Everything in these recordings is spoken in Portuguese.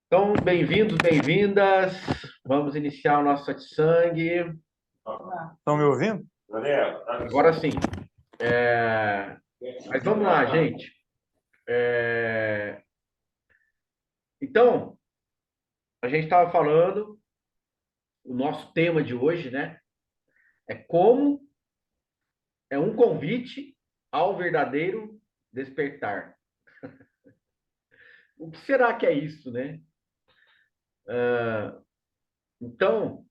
Então, bem-vindos, bem-vindas. Vamos iniciar o nosso satsang. Estão me ouvindo? Agora sim. Mas vamos lá, gente. Então, a gente estava falando, o nosso tema de hoje, né? É como é um convite ao verdadeiro despertar. O que será que é isso, né? Então,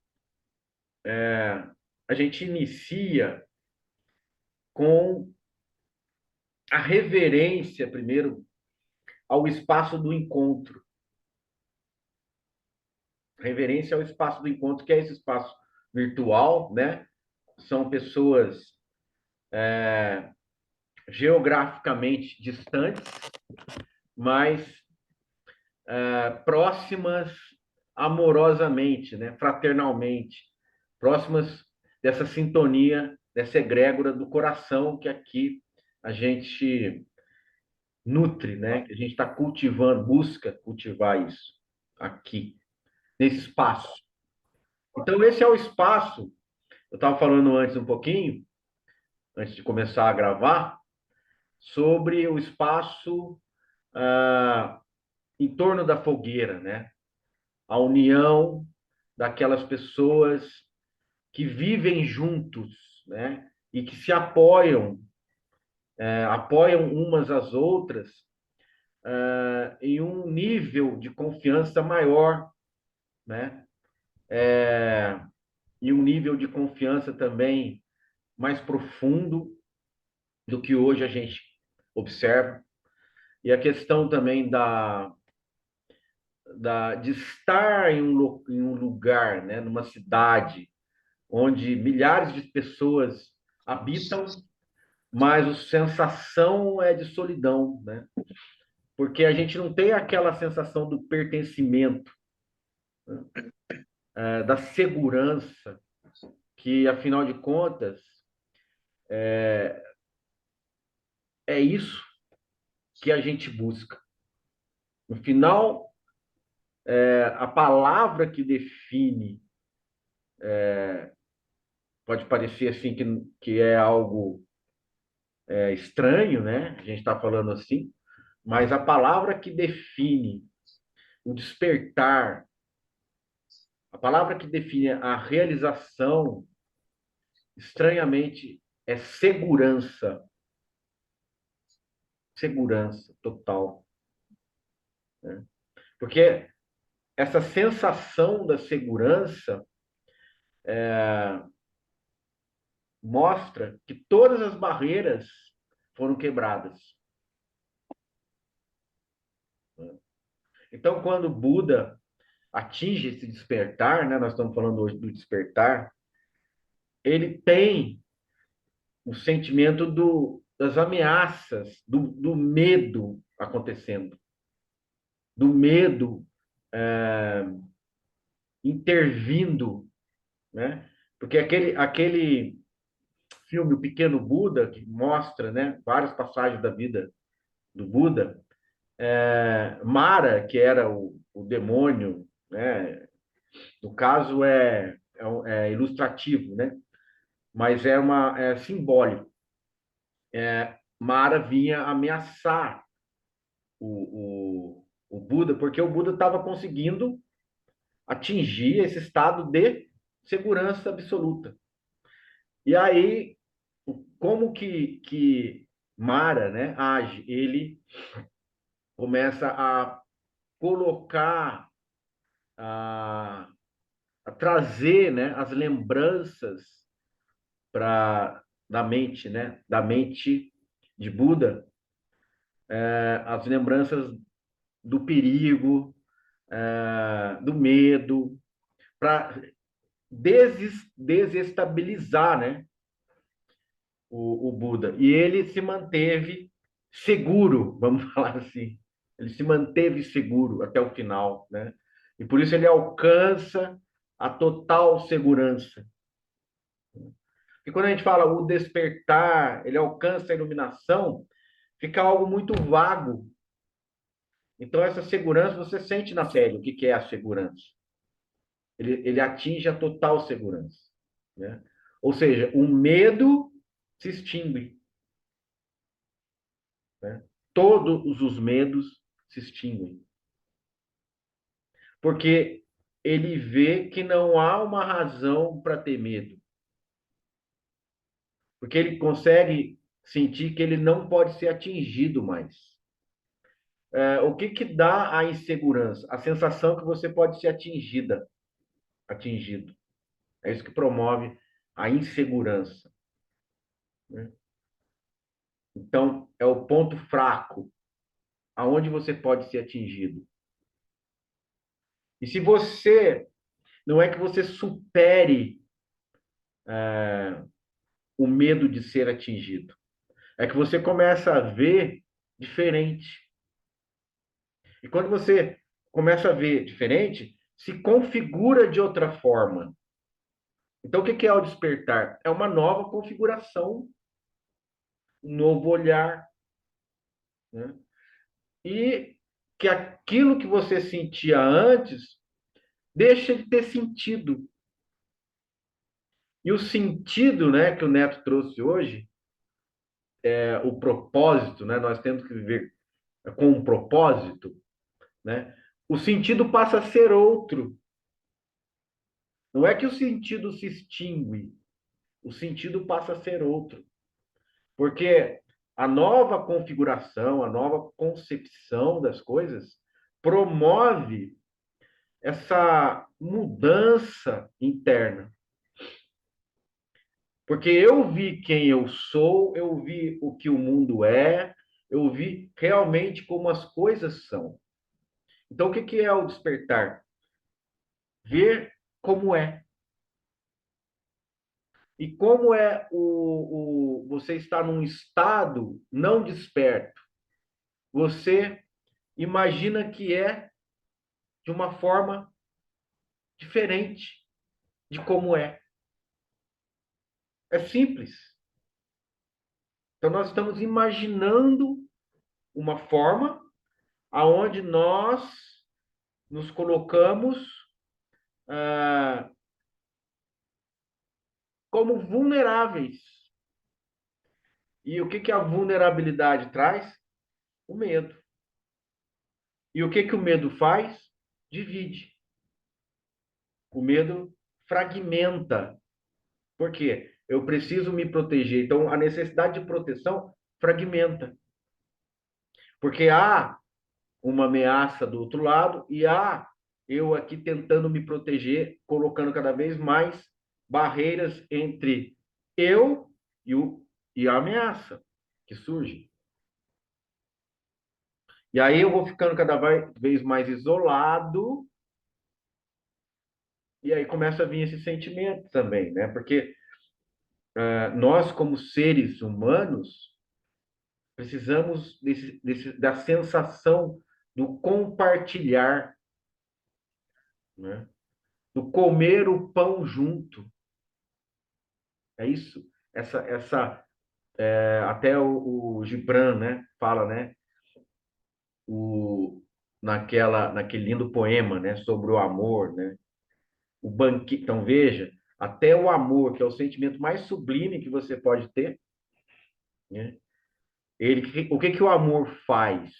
a gente inicia com a reverência, primeiro, ao espaço do encontro. Reverência ao espaço do encontro, que é esse espaço virtual, né? São pessoas geograficamente distantes, mas próximas amorosamente, né? Fraternalmente, próximas dessa sintonia, dessa egrégora do coração que aqui a gente nutre, né? Que a gente está cultivando, busca cultivar isso aqui, nesse espaço. Então, esse é o espaço. Eu estava falando antes um pouquinho, antes de começar a gravar, sobre o espaço em torno da fogueira, né? A união daquelas pessoas que vivem juntos, né? E que se apoiam, apoiam umas às outras em um nível de confiança maior, né? E um nível de confiança também mais profundo do que hoje a gente observa. E a questão também de estar em um lugar, né, numa cidade, onde milhares de pessoas habitam, mas a sensação é de solidão, né? Porque a gente não tem aquela sensação do pertencimento, da segurança, que, afinal de contas, é isso que a gente busca. No final, a palavra que define, pode parecer assim que é algo estranho, né? A gente está falando assim, mas a palavra que define o despertar, a palavra que define a realização, estranhamente, é segurança. Segurança total. Né? Porque essa sensação da segurança mostra que todas as barreiras foram quebradas. Então, quando Buda atinge esse despertar, né, nós estamos falando hoje do despertar, ele tem o sentimento das ameaças, do medo acontecendo, do medo intervindo, né? Porque aquele filme O Pequeno Buda, que mostra, né, várias passagens da vida do Buda, Mara, que era o demônio, né? No caso é ilustrativo, né? Mas é simbólico. Mara vinha ameaçar o Buda, porque o Buda estava conseguindo atingir esse estado de segurança absoluta. E aí, como que Mara, né, age? Ele começa a colocar, a, a trazer, né, as lembranças para da mente, né, da mente de Buda, as lembranças do perigo, do medo, para desestabilizar, né, o Buda. E ele se manteve seguro, vamos falar assim. Ele se manteve seguro até o final, né? E por isso ele alcança a total segurança. E quando a gente fala o despertar, ele alcança a iluminação, fica algo muito vago, Então, essa segurança, você sente na pele o que que é a segurança. Ele atinge a total segurança, né? Ou seja, o medo se extingue, né? Todos os medos se extinguem. Porque ele vê que não há uma razão para ter medo. Porque ele consegue sentir que ele não pode ser atingido mais. O que que dá a insegurança? A sensação que você pode ser atingido. É isso que promove a insegurança, né? Então, é o ponto fraco, aonde você pode ser atingido. E se você, não é que você supere o medo de ser atingido, é que você começa a ver diferente. E quando você começa a ver diferente, se configura de outra forma. Então, o que é o despertar? É uma nova configuração, um novo olhar, né? E que aquilo que você sentia antes deixa de ter sentido. E o sentido, né, que o Neto trouxe hoje, o propósito, né? Nós temos que viver com um propósito, né? O sentido passa a ser outro. Não é que o sentido se extingue, o sentido passa a ser outro. Porque a nova configuração, a nova concepção das coisas promove essa mudança interna. Porque eu vi quem eu sou, eu vi o que o mundo é, eu vi realmente como as coisas são. Então, o que é o despertar? Ver como é. E como é você está num estado não desperto. Você imagina que é de uma forma diferente de como é. É simples. Então, nós estamos imaginando uma forma aonde nós nos colocamos ah, como vulneráveis. E o que que a vulnerabilidade traz? O medo. E o que que o medo faz? Divide. O medo fragmenta. Por quê? Eu preciso me proteger. Então, a necessidade de proteção fragmenta. Porque há uma ameaça do outro lado e há eu aqui tentando me proteger, colocando cada vez mais barreiras entre eu e a ameaça que surge. E aí eu vou ficando cada vez mais isolado e aí começa a vir esse sentimento também, né? Porque nós, como seres humanos, precisamos da sensação do compartilhar, né? Do comer o pão junto. É isso. Até o Gibran, né, fala, né, naquele lindo poema, né, sobre o amor, né, o banquete. Então veja, até o amor, que é o sentimento mais sublime que você pode ter, né, o que que o amor faz?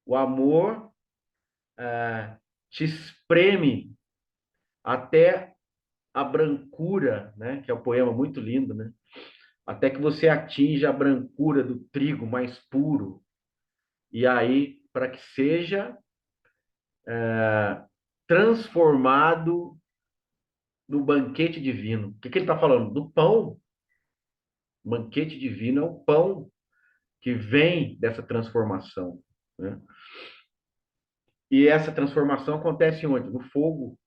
O amor te espreme até a brancura, né, que é um poema muito lindo, né, até que você atinja a brancura do trigo mais puro. E aí, para que seja transformado no banquete divino. O que que ele está falando? Do pão. O banquete divino é o pão que vem dessa transformação, né? E essa transformação acontece onde? No fogo.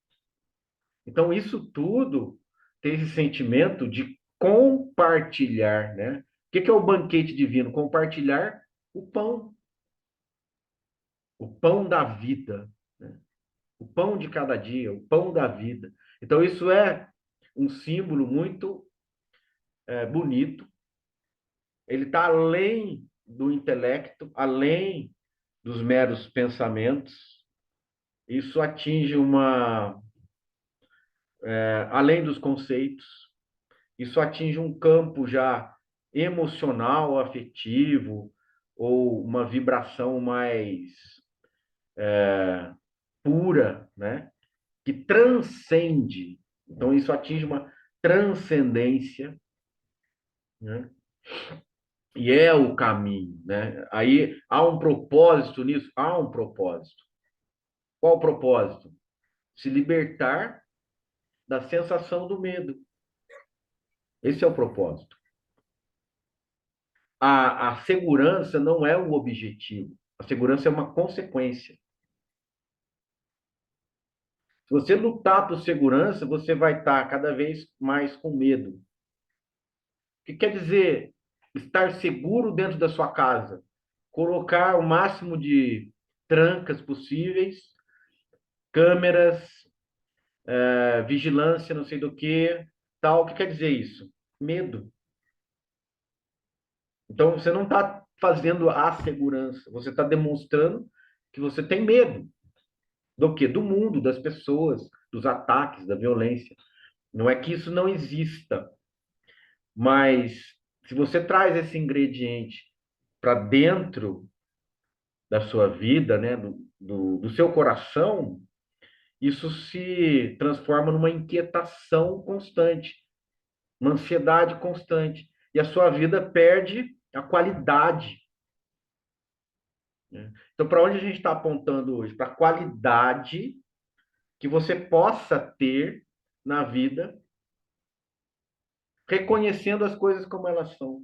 Então, isso tudo tem esse sentimento de compartilhar, né? O que que é o banquete divino? Compartilhar o pão da vida, né? O pão de cada dia, o pão da vida. Então, isso é um símbolo muito bonito. Ele está além do intelecto, além dos meros pensamentos. Isso atinge além dos conceitos, isso atinge um campo já emocional, afetivo, ou uma vibração mais pura, né? Que transcende. Então, isso atinge uma transcendência, né? E é o caminho, né? Aí há um propósito nisso? Há um propósito. Qual o propósito? Se libertar da sensação do medo. Esse é o propósito. A segurança não é o objetivo. A segurança é uma consequência. Se você lutar por segurança, você vai estar cada vez mais com medo. O que quer dizer estar seguro dentro da sua casa? Colocar o máximo de trancas possíveis, câmeras, vigilância, não sei do que, tal. O que quer dizer isso? Medo. Então, você não está fazendo a segurança, você está demonstrando que você tem medo. Do quê? Do mundo, das pessoas, dos ataques, da violência. Não é que isso não exista, mas se você traz esse ingrediente para dentro da sua vida, né, do seu coração, isso se transforma numa inquietação constante, uma ansiedade constante. E a sua vida perde a qualidade, né? Então, para onde a gente está apontando hoje? Para a qualidade que você possa ter na vida, reconhecendo as coisas como elas são.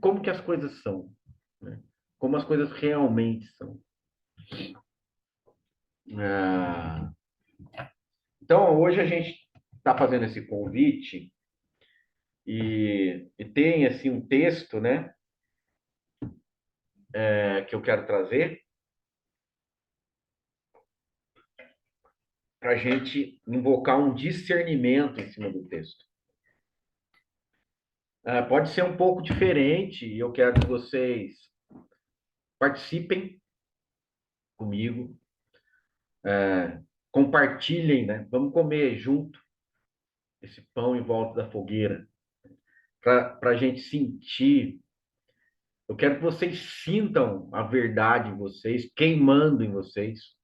Como que as coisas são, né? Como as coisas realmente são. Ah, então, hoje a gente está fazendo esse convite e tem assim um texto, né, que eu quero trazer para a gente invocar um discernimento em cima do texto. Pode ser um pouco diferente e eu quero que vocês participem comigo, compartilhem, né? Vamos comer junto esse pão em volta da fogueira, para a gente sentir. Eu quero que vocês sintam a verdade em vocês, queimando em vocês,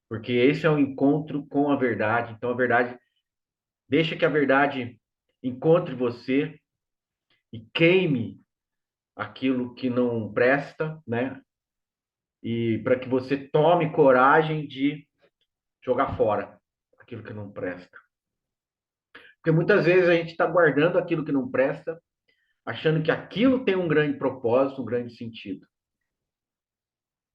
porque esse é o encontro com a verdade. Então, a verdade, deixa que a verdade encontre você e queime aquilo que não presta, né? E para que você tome coragem de jogar fora aquilo que não presta. Porque muitas vezes a gente está guardando aquilo que não presta, achando que aquilo tem um grande propósito, um grande sentido.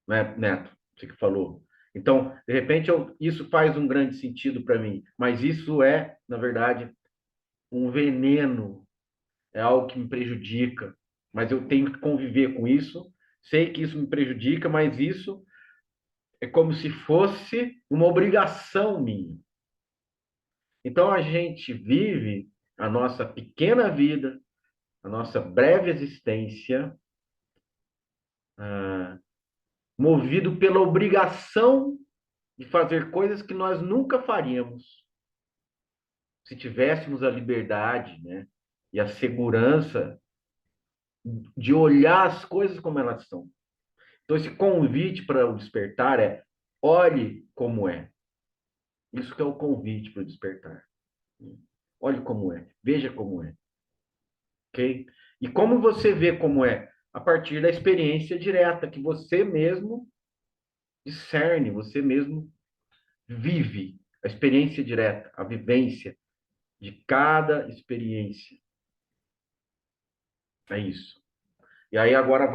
Né, Neto? Você que falou. Então, de repente, isso faz um grande sentido para mim, mas isso é, na verdade, um veneno, é algo que me prejudica, mas eu tenho que conviver com isso. Sei que isso me prejudica, mas isso é como se fosse uma obrigação minha. Então, a gente vive a nossa pequena vida, a nossa breve existência, movido pela obrigação de fazer coisas que nós nunca faríamos se tivéssemos a liberdade, né, e a segurança de olhar as coisas como elas são. Então, esse convite para o despertar é: olhe como é. Isso que é o convite para o despertar. Olhe como é, veja como é, ok? E como você vê como é? A partir da experiência direta que você mesmo discerne, você mesmo vive. A experiência direta, a vivência de cada experiência. É isso. E aí agora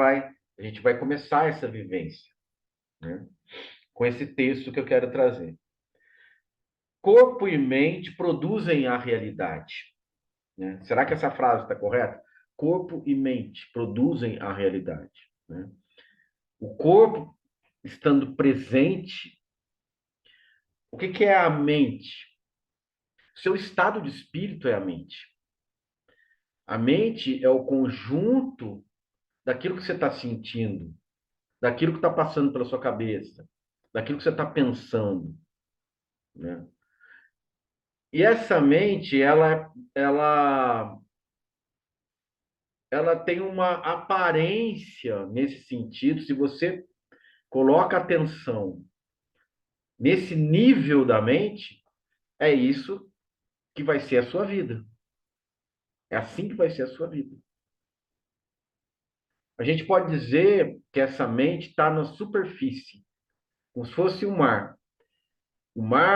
a gente vai começar essa vivência, né? Com esse texto que eu quero trazer. Corpo e mente produzem a realidade, né? Será que essa frase está correta? Corpo e mente produzem a realidade, né? O corpo estando presente, o que é a mente? Seu estado de espírito é a mente. A mente é o conjunto daquilo que você está sentindo, daquilo que está passando pela sua cabeça, daquilo que você está pensando, né? E essa mente, ela tem uma aparência nesse sentido. Se você coloca atenção nesse nível da mente, é isso que vai ser a sua vida. É assim que vai ser a sua vida. A gente pode dizer que essa mente está na superfície, como se fosse o mar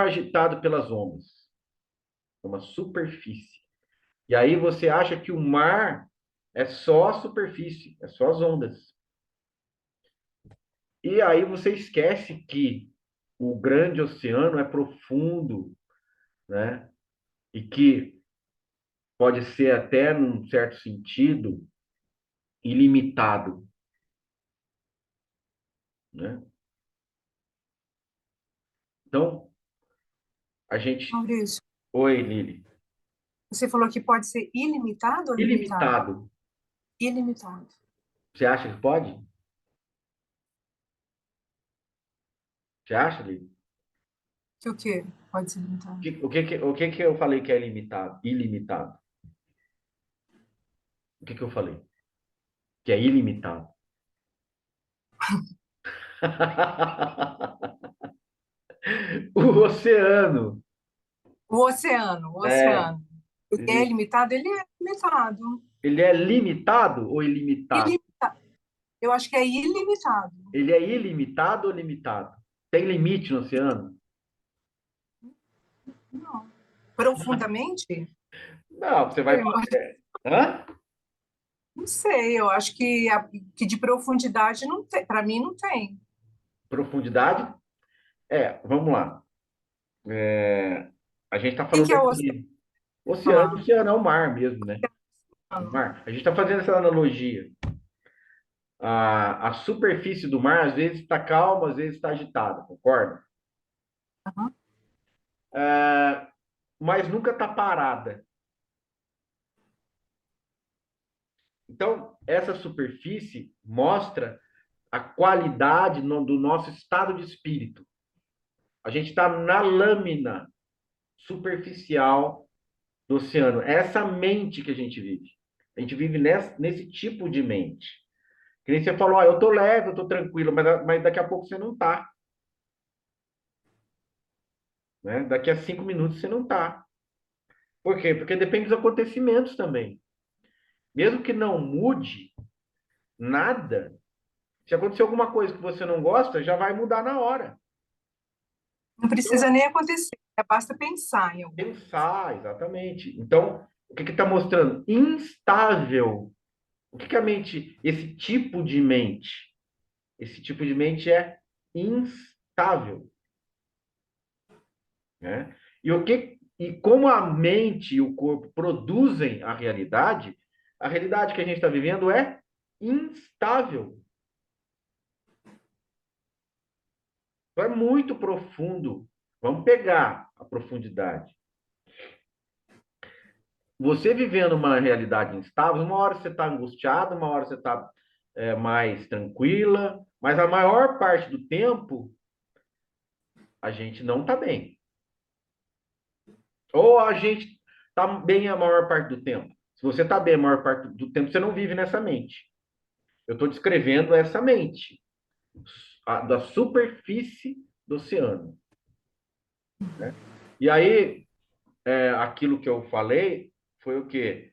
agitado pelas ondas, é uma superfície. E aí você acha que o mar é só a superfície, é só as ondas. E aí você esquece que o grande oceano é profundo, né? E que pode ser até, num certo sentido, ilimitado, né? Então, a gente... Maurício, Oi, Lili. você falou que pode ser ilimitado ou limitado? Ilimitado. Ilimitado. Você acha que pode? Você acha, Lili? Que o quê? Pode ser limitado. O que que eu falei que é limitado? Ilimitado. O que que eu falei? Que é ilimitado. O oceano. O É, oceano. Ele é limitado? Ele é limitado. ele é limitado ou ilimitado? Ilimitado. Eu acho que é ilimitado. Ele é ilimitado ou limitado? Tem limite no oceano? Não. Profundamente? Não, você vai... Eu Hã? não sei, eu acho que, que de profundidade não tem. Para mim, não tem. Profundidade? Vamos lá. A gente está O que falando que é o oceano? aqui. Oceano, Ah, oceano é o mar mesmo, né? O mar. A gente está fazendo essa analogia. A superfície do mar, às vezes, está calma, às vezes está agitada, concorda? aham. Mas nunca está parada. Então, essa superfície mostra a qualidade do nosso estado de espírito. A gente está na lâmina superficial do oceano. É essa mente que a gente vive. A gente vive nesse tipo de mente. Que nem você falou, eu tô leve, eu tô tranquilo, mas daqui a pouco você não tá. Né? Daqui a 5 minutos você não tá. Por quê? Porque depende dos acontecimentos também. Mesmo que não mude nada, se acontecer alguma coisa que você não gosta, já vai mudar na hora. Não Então, precisa nem acontecer, basta pensar em alguma coisa. pensar, exatamente. Então, o que está mostrando? Instável. O que a mente, esse tipo de mente? Esse tipo de mente é instável, né? E como a mente e o corpo produzem a realidade que a gente está vivendo é instável. Então é muito profundo. Vamos pegar a profundidade. Você vivendo uma realidade instável, uma hora você está angustiado, uma hora você está mais tranquila, mas a maior parte do tempo a gente não está bem. Ou a gente está bem a maior parte do tempo. Se você está bem a maior parte do tempo, você não vive nessa mente. Eu estou descrevendo essa mente, da superfície do oceano. Né? E aí, aquilo que eu falei foi o quê?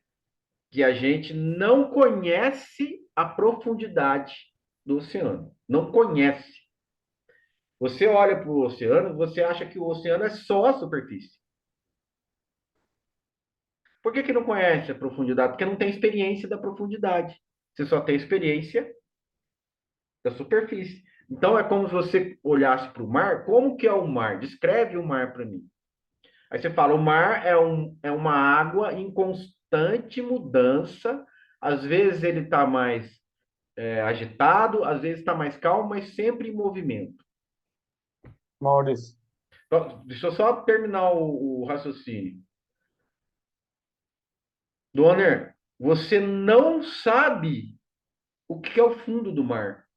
Que a gente não conhece a profundidade do oceano. Não conhece. Você olha para o oceano, você acha que o oceano é só a superfície. Por que não conhece a profundidade? Porque não tem experiência da profundidade. Você só tem experiência da superfície. Então é como se você olhasse para o mar. Como que é o mar? Descreve o mar para mim. Aí você fala, o mar é uma água em constante mudança. Às vezes ele está mais agitado, às vezes está mais calmo, mas sempre em movimento. Maurício, Então, deixa eu só terminar o raciocínio. Donner, você não sabe o que é o fundo do mar.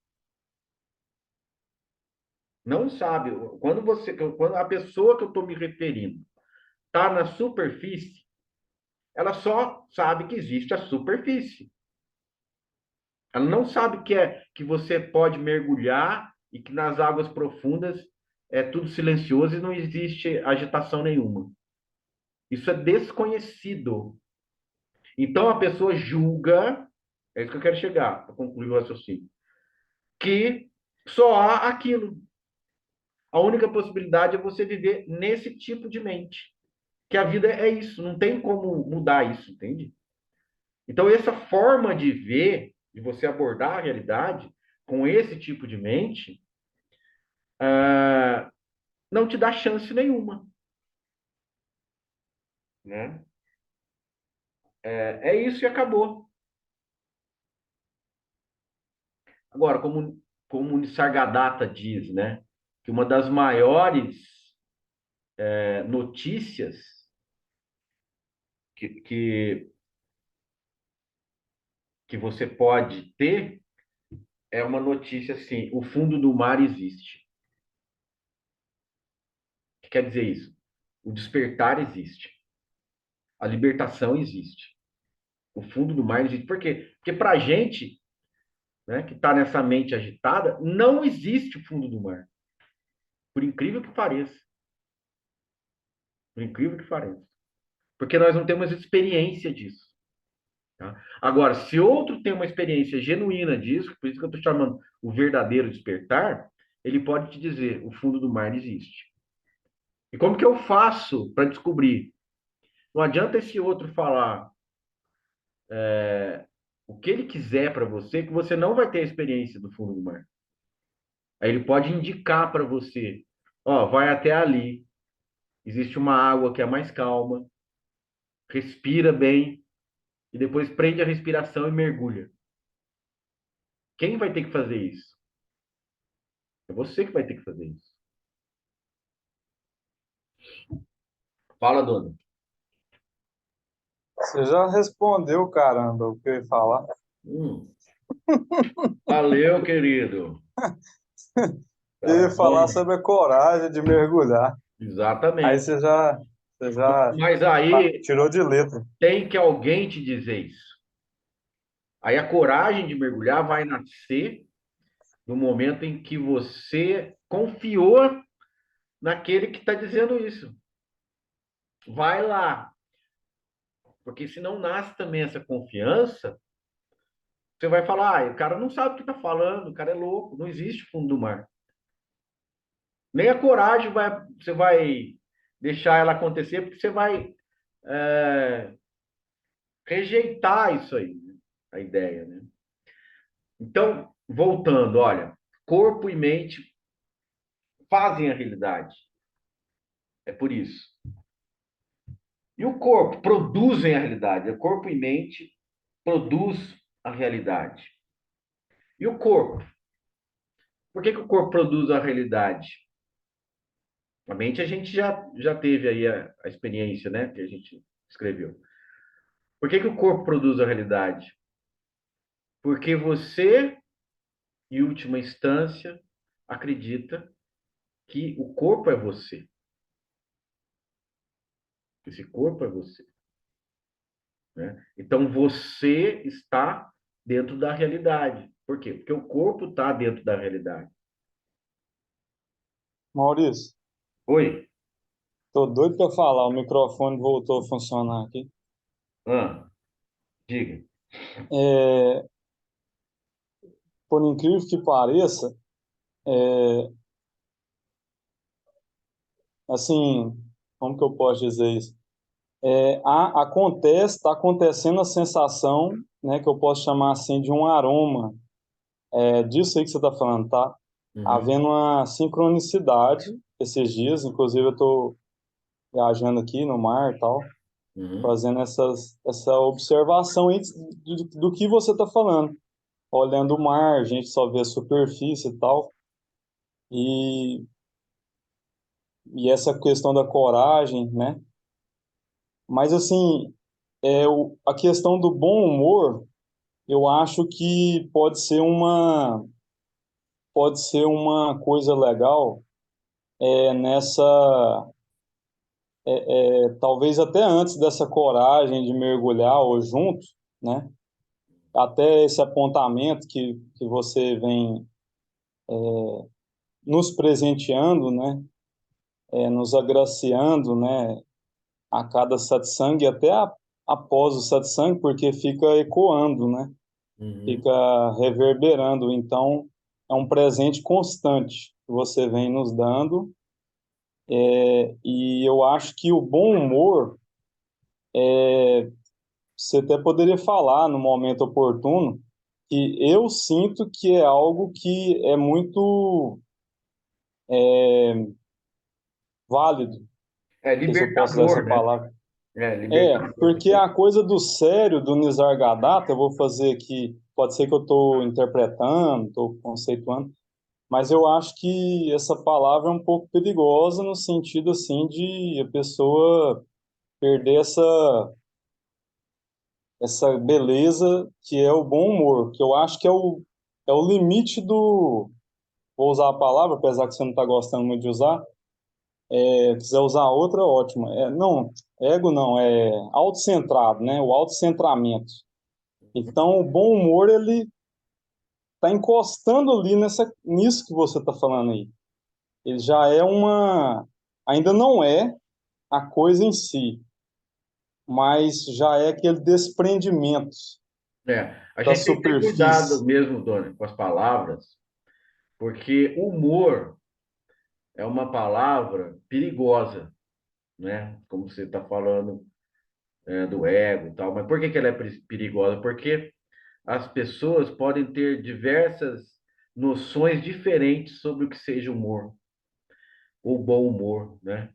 Não sabe. Quando a pessoa que eu estou me referindo está na superfície, ela só sabe que existe a superfície. Ela não sabe que você pode mergulhar e que nas águas profundas é tudo silencioso e não existe agitação nenhuma. Isso é desconhecido. Então a pessoa julga, é isso que eu quero chegar, para concluir o raciocínio, que só há aquilo. A única possibilidade é você viver nesse tipo de mente. Que a vida é isso, não tem como mudar isso, entende? Então, essa forma de ver, de você abordar a realidade com esse tipo de mente, não te dá chance nenhuma, né? É isso e acabou. Agora, como Nisargadatta diz, né? Que uma das maiores notícias que, que, que você pode ter é uma notícia assim: o fundo do mar existe. O que quer dizer isso? O despertar existe. A libertação existe. O fundo do mar existe. Por quê? Porque para a gente, né, que está nessa mente agitada, não existe fundo do mar. Por incrível que pareça. Por incrível que pareça. Porque nós não temos experiência disso. Tá? Agora, se outro tem uma experiência genuína disso, por isso que eu estou chamando o verdadeiro despertar, ele pode te dizer: o fundo do mar existe. E como que eu faço para descobrir? Não adianta esse outro falar o que ele quiser para você, que você não vai ter a experiência do fundo do mar. Aí ele pode indicar para você, ó, vai até ali, existe uma água que é mais calma, respira bem e depois prende a respiração e mergulha. Quem vai ter que fazer isso? É você que vai ter que fazer isso. Fala, dona. Você já respondeu, caramba, o que eu ia falar. Hum, valeu, querido. Eu Tá ia falar bom. sobre a coragem de mergulhar. Aí Exatamente. você já Mas aí tirou de letra. tem que alguém te dizer isso. Aí a coragem de mergulhar vai nascer no momento em que você confiou naquele que está dizendo isso. Vai lá. Porque se não nasce também essa confiança, você vai falar, o cara não sabe o que está falando, o cara é louco, não existe fundo do mar. Nem a coragem você vai deixar ela acontecer, porque você vai é, rejeitar isso aí, né? A ideia, né? Então, voltando, olha, corpo e mente fazem a realidade. É por isso. E o corpo produzem a realidade. O corpo e mente produz a realidade. E o corpo? Por que o corpo produz a realidade? A mente a gente já teve aí a experiência, né? Que a gente escreveu. Por que o corpo produz a realidade? Porque você, em última instância, acredita que o corpo é você. Esse corpo é você. Né? Então você está dentro da realidade. Por quê? Porque o corpo está dentro da realidade. Maurício, Oi? tô doido para falar, o microfone voltou a funcionar aqui. Ah, diga. É, por incrível que pareça, assim, como que eu posso dizer isso? Está acontecendo a sensação, né, que eu posso chamar assim de um aroma, disso aí que você está falando, tá? Uhum, Havendo uma sincronicidade esses dias, inclusive eu estou viajando aqui no mar e tal, uhum. fazendo essa observação aí do que você está falando. Olhando o mar, a gente só vê a superfície e tal, e, e essa questão da coragem, né? Mas assim, a questão do bom humor, eu acho que pode ser uma coisa legal nessa, talvez até antes dessa coragem de mergulhar ou junto, né? Até esse apontamento que você vem nos presenteando, né? Nos agraciando, né? A cada satsang, e até após o satsang, porque fica ecoando, né? Uhum. Fica reverberando. Então, é um presente constante que você vem nos dando. E eu acho que o bom humor, você até poderia falar no momento oportuno, que eu sinto que é algo que é muito válido, não É sei se eu posso usar essa libertador, né? palavra. É libertador Porque também. a coisa do sério do Nisargadatta, eu vou fazer aqui, pode ser que eu estou interpretando, estou conceituando, mas eu acho que essa palavra é um pouco perigosa no sentido assim de a pessoa perder essa beleza que é o bom humor, que eu acho que é o limite do, vou usar a palavra, apesar que você não está gostando muito de usar, quiser usar outra, ótima. Não, ego não, é autocentrado, né? O autocentramento. Então, o bom humor, ele está encostando ali nisso que você está falando aí. Ele já é ainda não é a coisa em si, mas já é aquele desprendimento A da gente tem que ter cuidado superfície. mesmo, Dona, com as palavras, porque humor é uma palavra perigosa, né? Como você está falando, do ego e tal. Mas por que que ela é perigosa? Porque as pessoas podem ter diversas noções diferentes sobre o que seja humor ou bom humor, né?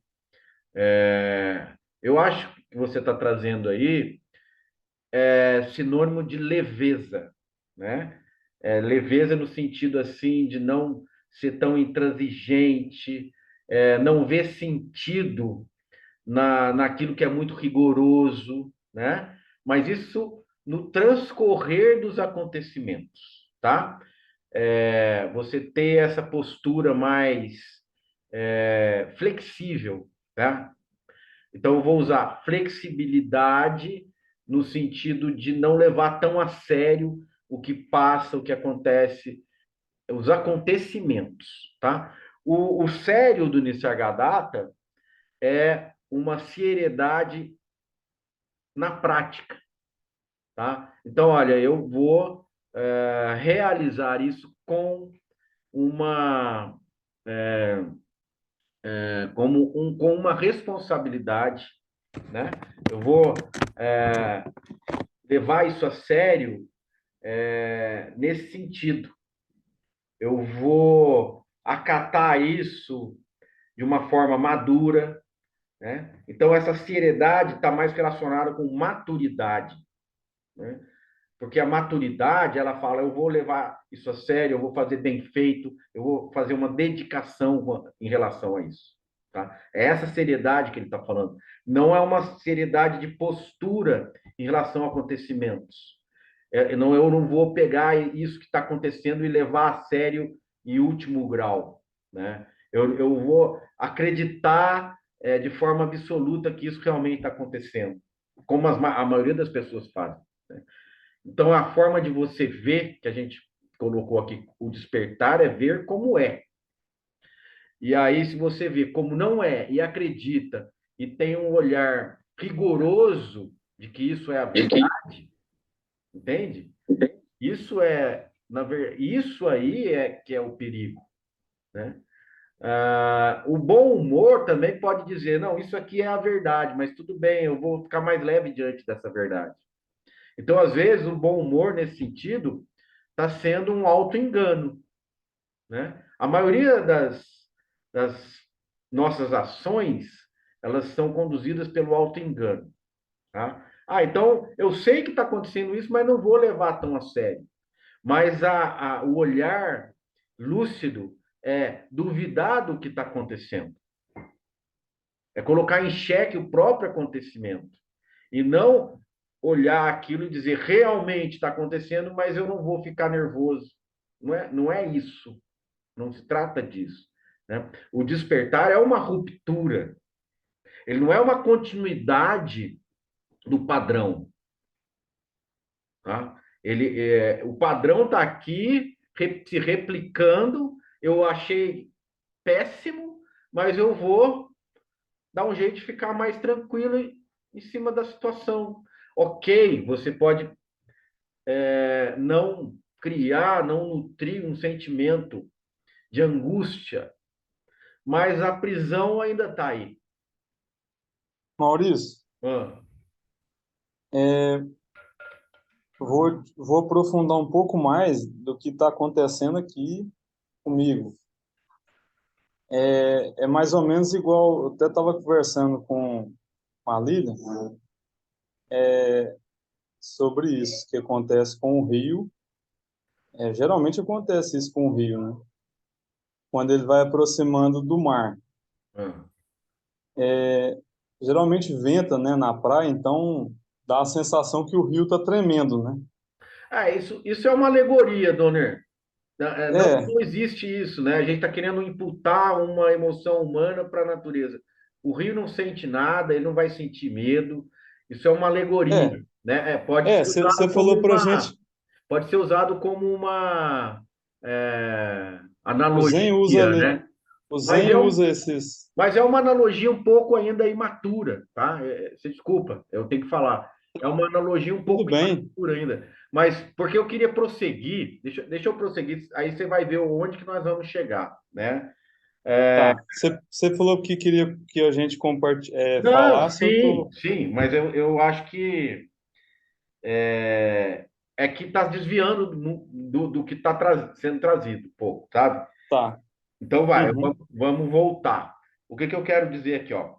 Eu acho que você está trazendo aí sinônimo de leveza, né? Leveza no sentido assim de não ser tão intransigente, não ver sentido naquilo que é muito rigoroso, né? Mas isso no transcorrer dos acontecimentos, tá? Você ter essa postura mais flexível, tá? Então, eu vou usar flexibilidade no sentido de não levar tão a sério o que passa, o que acontece, os acontecimentos, tá? O sério do Nisargadatta é uma seriedade na prática, tá? Então, olha, eu vou realizar isso com uma com uma responsabilidade, né? Eu vou levar isso a sério nesse sentido. Eu vou acatar isso de uma forma madura, né? Então, essa seriedade está mais relacionada com maturidade, né? Porque a maturidade, ela fala, eu vou levar isso a sério, eu vou fazer bem feito, eu vou fazer uma dedicação em relação a isso, tá? É essa seriedade que ele está falando. Não é uma seriedade de postura em relação a acontecimentos. Não, eu não vou pegar isso que está acontecendo e levar a sério em último grau, né? Eu vou acreditar de forma absoluta que isso realmente está acontecendo, como a maioria das pessoas fazem, né? Então, a forma de você ver, que a gente colocou aqui, o despertar é ver como é. E aí, se você vê como não é e acredita e tem um olhar rigoroso de que isso é a verdade, entende? Isso aí é que é o perigo, né? O bom humor também pode dizer, não, isso aqui é a verdade, mas tudo bem, eu vou ficar mais leve diante dessa verdade. Então, às vezes, o bom humor nesse sentido está sendo um auto-engano, né? A maioria das nossas ações, elas são conduzidas pelo auto-engano, tá? Então, eu sei que está acontecendo isso, mas não vou levar tão a sério. Mas o olhar lúcido é duvidar do que está acontecendo, é colocar em xeque o próprio acontecimento, e não olhar aquilo e dizer, realmente está acontecendo, mas eu não vou ficar nervoso. Não é isso. Não se trata disso, né? O despertar é uma ruptura. Ele não é uma continuidade do padrão, tá? O padrão está aqui se replicando. Eu achei péssimo, mas eu vou dar um jeito de ficar mais tranquilo em cima da situação. Ok, você pode não criar, não nutrir um sentimento de angústia, mas a prisão ainda está aí. Maurício, Ah, vou aprofundar um pouco mais do que está acontecendo aqui comigo. É mais ou menos igual, eu até estava conversando com a Lília sobre isso, que acontece com o rio. Geralmente acontece isso com o rio, né? Quando ele vai aproximando do mar. ah. Geralmente venta, né, na praia, então dá a sensação que o rio está tremendo, né? Isso é uma alegoria, Donner. Não, É, não existe isso, né? A gente está querendo imputar uma emoção humana para a natureza. O rio não sente nada, ele não vai sentir medo. Isso é uma alegoria, é, né? Pode ser você usado como falou pra gente, pode ser usado como uma o Zen usa analogia, ali, né? o Mas Zen é, usa esses, mas é uma analogia um pouco ainda imatura, tá? Você desculpa, eu tenho que falar. É uma analogia um tudo pouco bem, imatura ainda. Mas porque eu queria prosseguir, deixa eu prosseguir, aí você vai ver onde que nós vamos chegar, né? tá, você falou que queria que a gente Não, falasse, eu sim, tô, sim, mas eu acho que é que está desviando do que está sendo trazido, pô, sabe? tá, Então vai, uhum, vamos voltar. O que que eu quero dizer aqui, ó?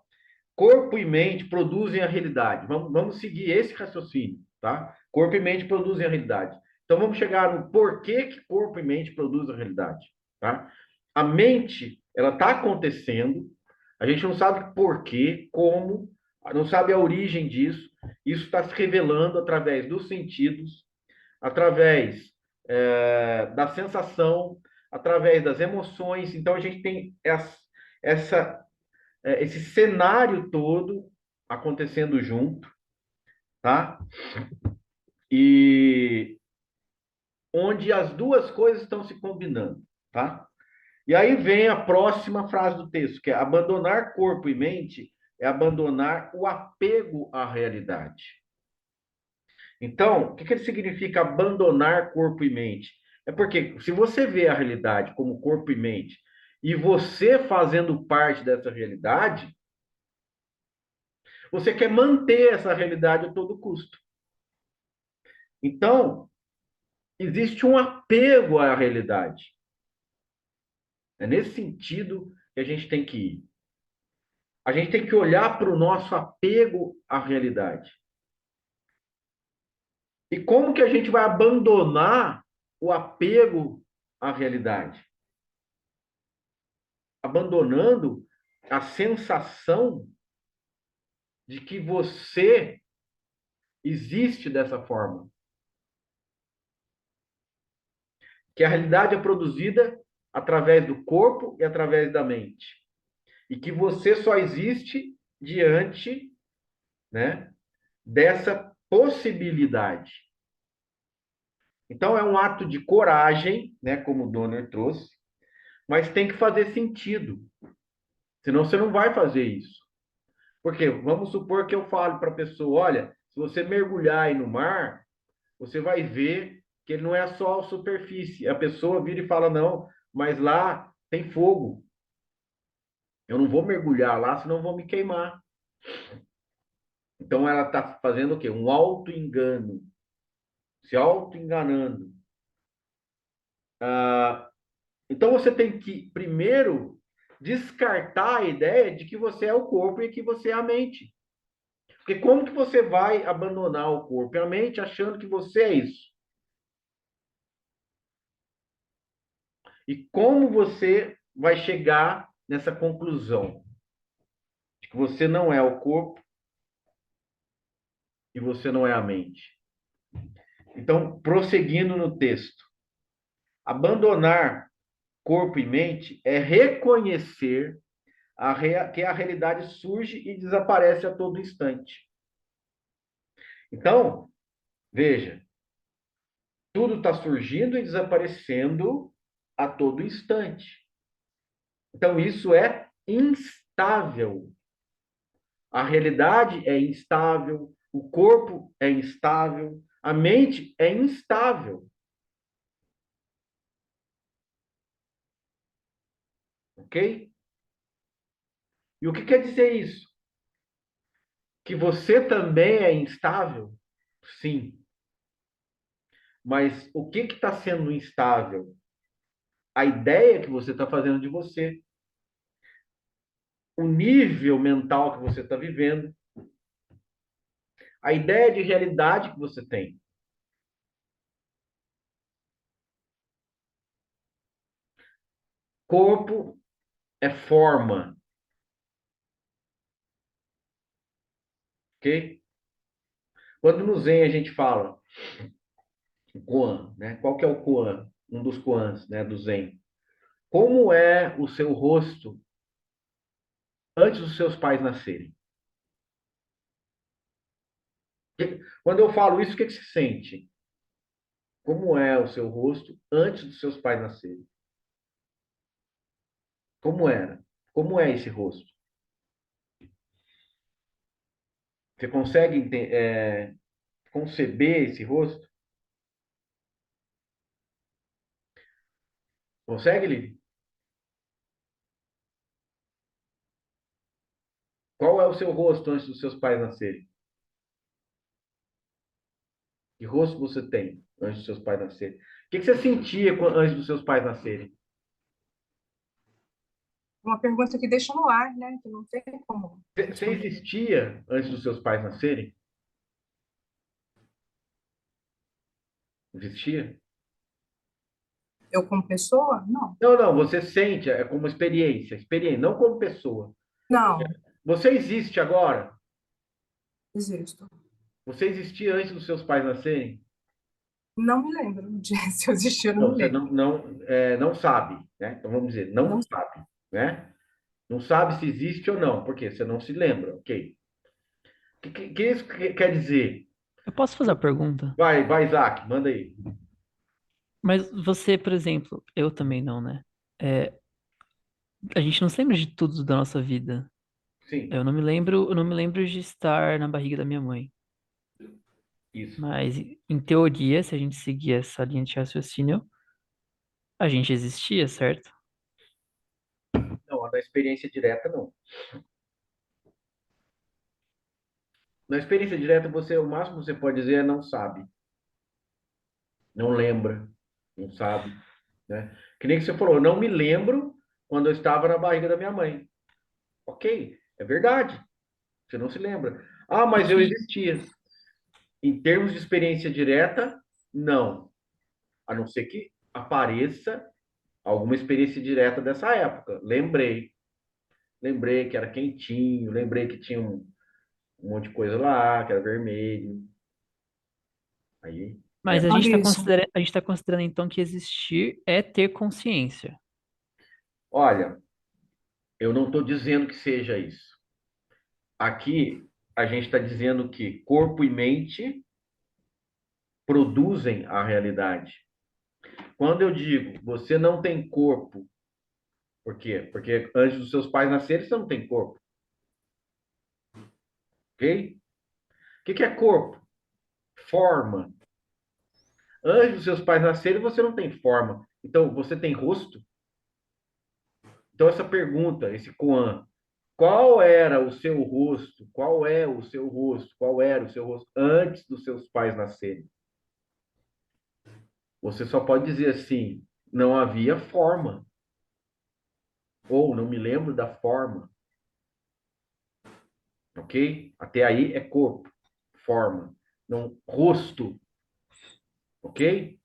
Corpo e mente produzem a realidade. Vamos seguir esse raciocínio, tá? Corpo e mente produzem a realidade. Então vamos chegar no porquê que corpo e mente produzem a realidade, tá? A mente, ela está acontecendo, a gente não sabe porquê, como, não sabe a origem disso. Isso está se revelando através dos sentidos, através da sensação, através das emoções. Então a gente tem essa esse cenário todo acontecendo junto, tá? E onde as duas coisas estão se combinando, tá? E aí vem a próxima frase do texto, que é abandonar corpo e mente é abandonar o apego à realidade. Então, o que que significa abandonar corpo e mente? É porque se você vê a realidade como corpo e mente e você fazendo parte dessa realidade, você quer manter essa realidade a todo custo. Então, existe um apego à realidade. É nesse sentido que a gente tem que ir. A gente tem que olhar para o nosso apego à realidade. E como que a gente vai abandonar o apego à realidade? Abandonando a sensação de que você existe dessa forma. Que a realidade é produzida através do corpo e através da mente. E que você só existe diante, né, dessa possibilidade. Então é um ato de coragem, né, como o Donner trouxe, mas tem que fazer sentido. Senão você não vai fazer isso. Porque vamos supor que eu fale para a pessoa, olha, se você mergulhar aí no mar, você vai ver que ele não é só a superfície. A pessoa vira e fala, não, mas lá tem fogo. Eu não vou mergulhar lá, senão eu vou me queimar. Então ela está fazendo o quê? Um auto-engano, se auto-enganando. Então você tem que, primeiro, descartar a ideia de que você é o corpo e que você é a mente. Porque como que você vai abandonar o corpo e a mente achando que você é isso? E como você vai chegar nessa conclusão de que você não é o corpo e você não é a mente. Então, prosseguindo no texto, abandonar corpo e mente é reconhecer que a realidade surge e desaparece a todo instante. Então, veja, tudo está surgindo e desaparecendo a todo instante. Então, isso é instável. A realidade é instável, o corpo é instável, a mente é instável. Ok? E o que quer dizer isso? Que você também é instável? Sim. Mas o que está sendo instável? A ideia que você está fazendo de você, o nível mental que você está vivendo, a ideia de realidade que você tem. Corpo é forma, ok? Quando no Zen a gente fala Koan, né? Qual que é o Koan? Um dos Koans, né, do Zen. Como é o seu rosto antes dos seus pais nascerem? Quando eu falo isso, o que que se sente? Como é o seu rosto antes dos seus pais nascerem? Como era? Como é esse rosto? Você consegue conceber esse rosto? Consegue, Lili? Qual é o seu rosto antes dos seus pais nascerem? Que rosto você tem antes dos seus pais nascerem? O que que você sentia antes dos seus pais nascerem? Uma pergunta que deixa no ar, né? Que não tem como Você responder. existia antes dos seus pais nascerem? Existia? Eu como pessoa? Não. Não, não, você sente, é como experiência, não como pessoa. Não, Você existe agora? existo. Você existia antes dos seus pais nascerem? Não me lembro de se eu existir, eu não Não, me você lembro. não sabe, né? Então vamos dizer, Não, não sabe, né? Não sabe se existe ou não, porque você não se lembra, ok? O que isso quer dizer? Eu posso fazer a pergunta? Vai, Isaac, manda aí. Mas você, por exemplo, eu também não, né? É, a gente não se lembra de tudo da nossa vida. Sim, Eu não me lembro de estar na barriga da minha mãe. isso. Mas, em teoria, se a gente seguir essa linha de raciocínio, a gente existia, certo? Não, a da experiência direta, não. Na experiência direta, o máximo que você pode dizer é não sabe, não lembra, não sabe, né? Que nem que você falou, eu não me lembro quando eu estava na barriga da minha mãe. Ok, é verdade, você não se lembra. Ah, E mas eu que, existia. Em termos de experiência direta, não. A não ser que apareça alguma experiência direta dessa época. Lembrei que era quentinho, lembrei que tinha um monte de coisa lá, que era vermelho. Aí, mas a gente está Maurício, considerando, a gente tá considerando então que existir é ter consciência. olha, eu não estou dizendo que seja isso. Aqui a gente está dizendo que corpo e mente produzem a realidade. Quando eu digo você não tem corpo, por quê? Porque antes dos seus pais nascerem, você não tem corpo, ok? O que é corpo? Forma. Antes dos seus pais nascerem, você não tem forma. Então, você tem rosto? Então, essa pergunta, esse koan, qual era o seu rosto? Qual é o seu rosto? Qual era o seu rosto antes dos seus pais nascerem? Você só pode dizer assim: não havia forma. Ou não me lembro da forma. Ok? Até aí é corpo, forma. Não, rosto. Ok?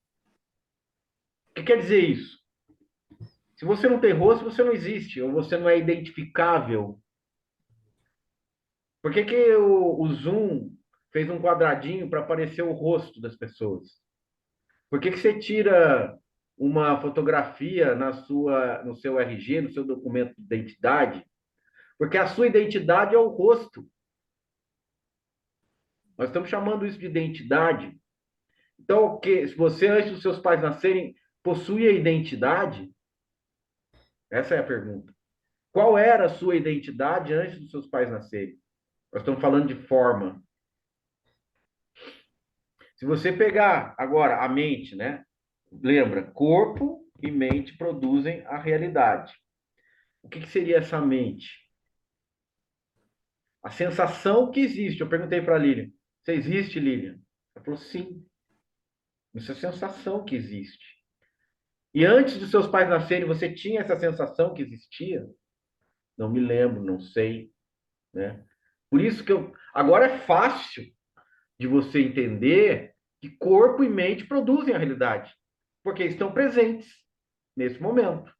O que quer dizer isso? Se você não tem rosto, você não existe, ou você não é identificável. Por que que o Zoom fez um quadradinho para aparecer o rosto das pessoas? Por que que você tira uma fotografia no seu RG, no seu documento de identidade? Porque a sua identidade é o rosto. Nós estamos chamando isso de identidade. Então, o que, se você, antes dos seus pais nascerem, possui a identidade? Essa é a pergunta. Qual era a sua identidade antes dos seus pais nascerem? Nós estamos falando de forma. Se você pegar agora a mente, né? Lembra, corpo e mente produzem a realidade. O que seria essa mente? A sensação que existe. Eu perguntei para a Lilian: você existe, Lilian? Ela falou: sim. Isso é a sensação que existe. E antes dos seus pais nascerem, você tinha essa sensação que existia? Não me lembro, não sei, né? Por isso que agora é fácil de você entender que corpo e mente produzem a realidade, porque estão presentes nesse momento,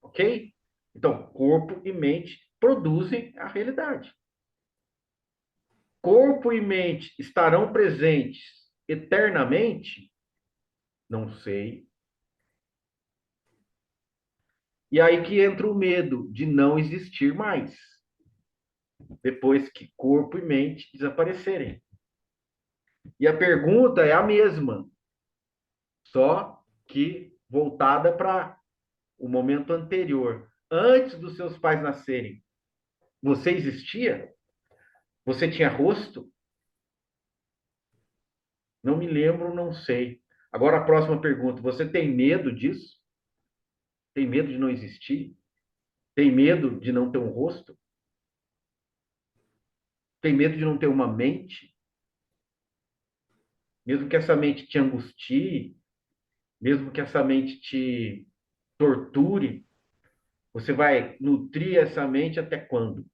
ok? Então, corpo e mente produzem a realidade. Corpo e mente estarão presentes eternamente? Não sei. E aí que entra o medo de não existir mais, depois que corpo e mente desaparecerem. E a pergunta é a mesma, só que voltada para o momento anterior. Antes dos seus pais nascerem, você existia? Você tinha rosto? Não me lembro, não sei. Agora a próxima pergunta: você tem medo disso? Tem medo de não existir? Tem medo de não ter um rosto? Tem medo de não ter uma mente? Mesmo que essa mente te angustie, mesmo que essa mente te torture, você vai nutrir essa mente até quando?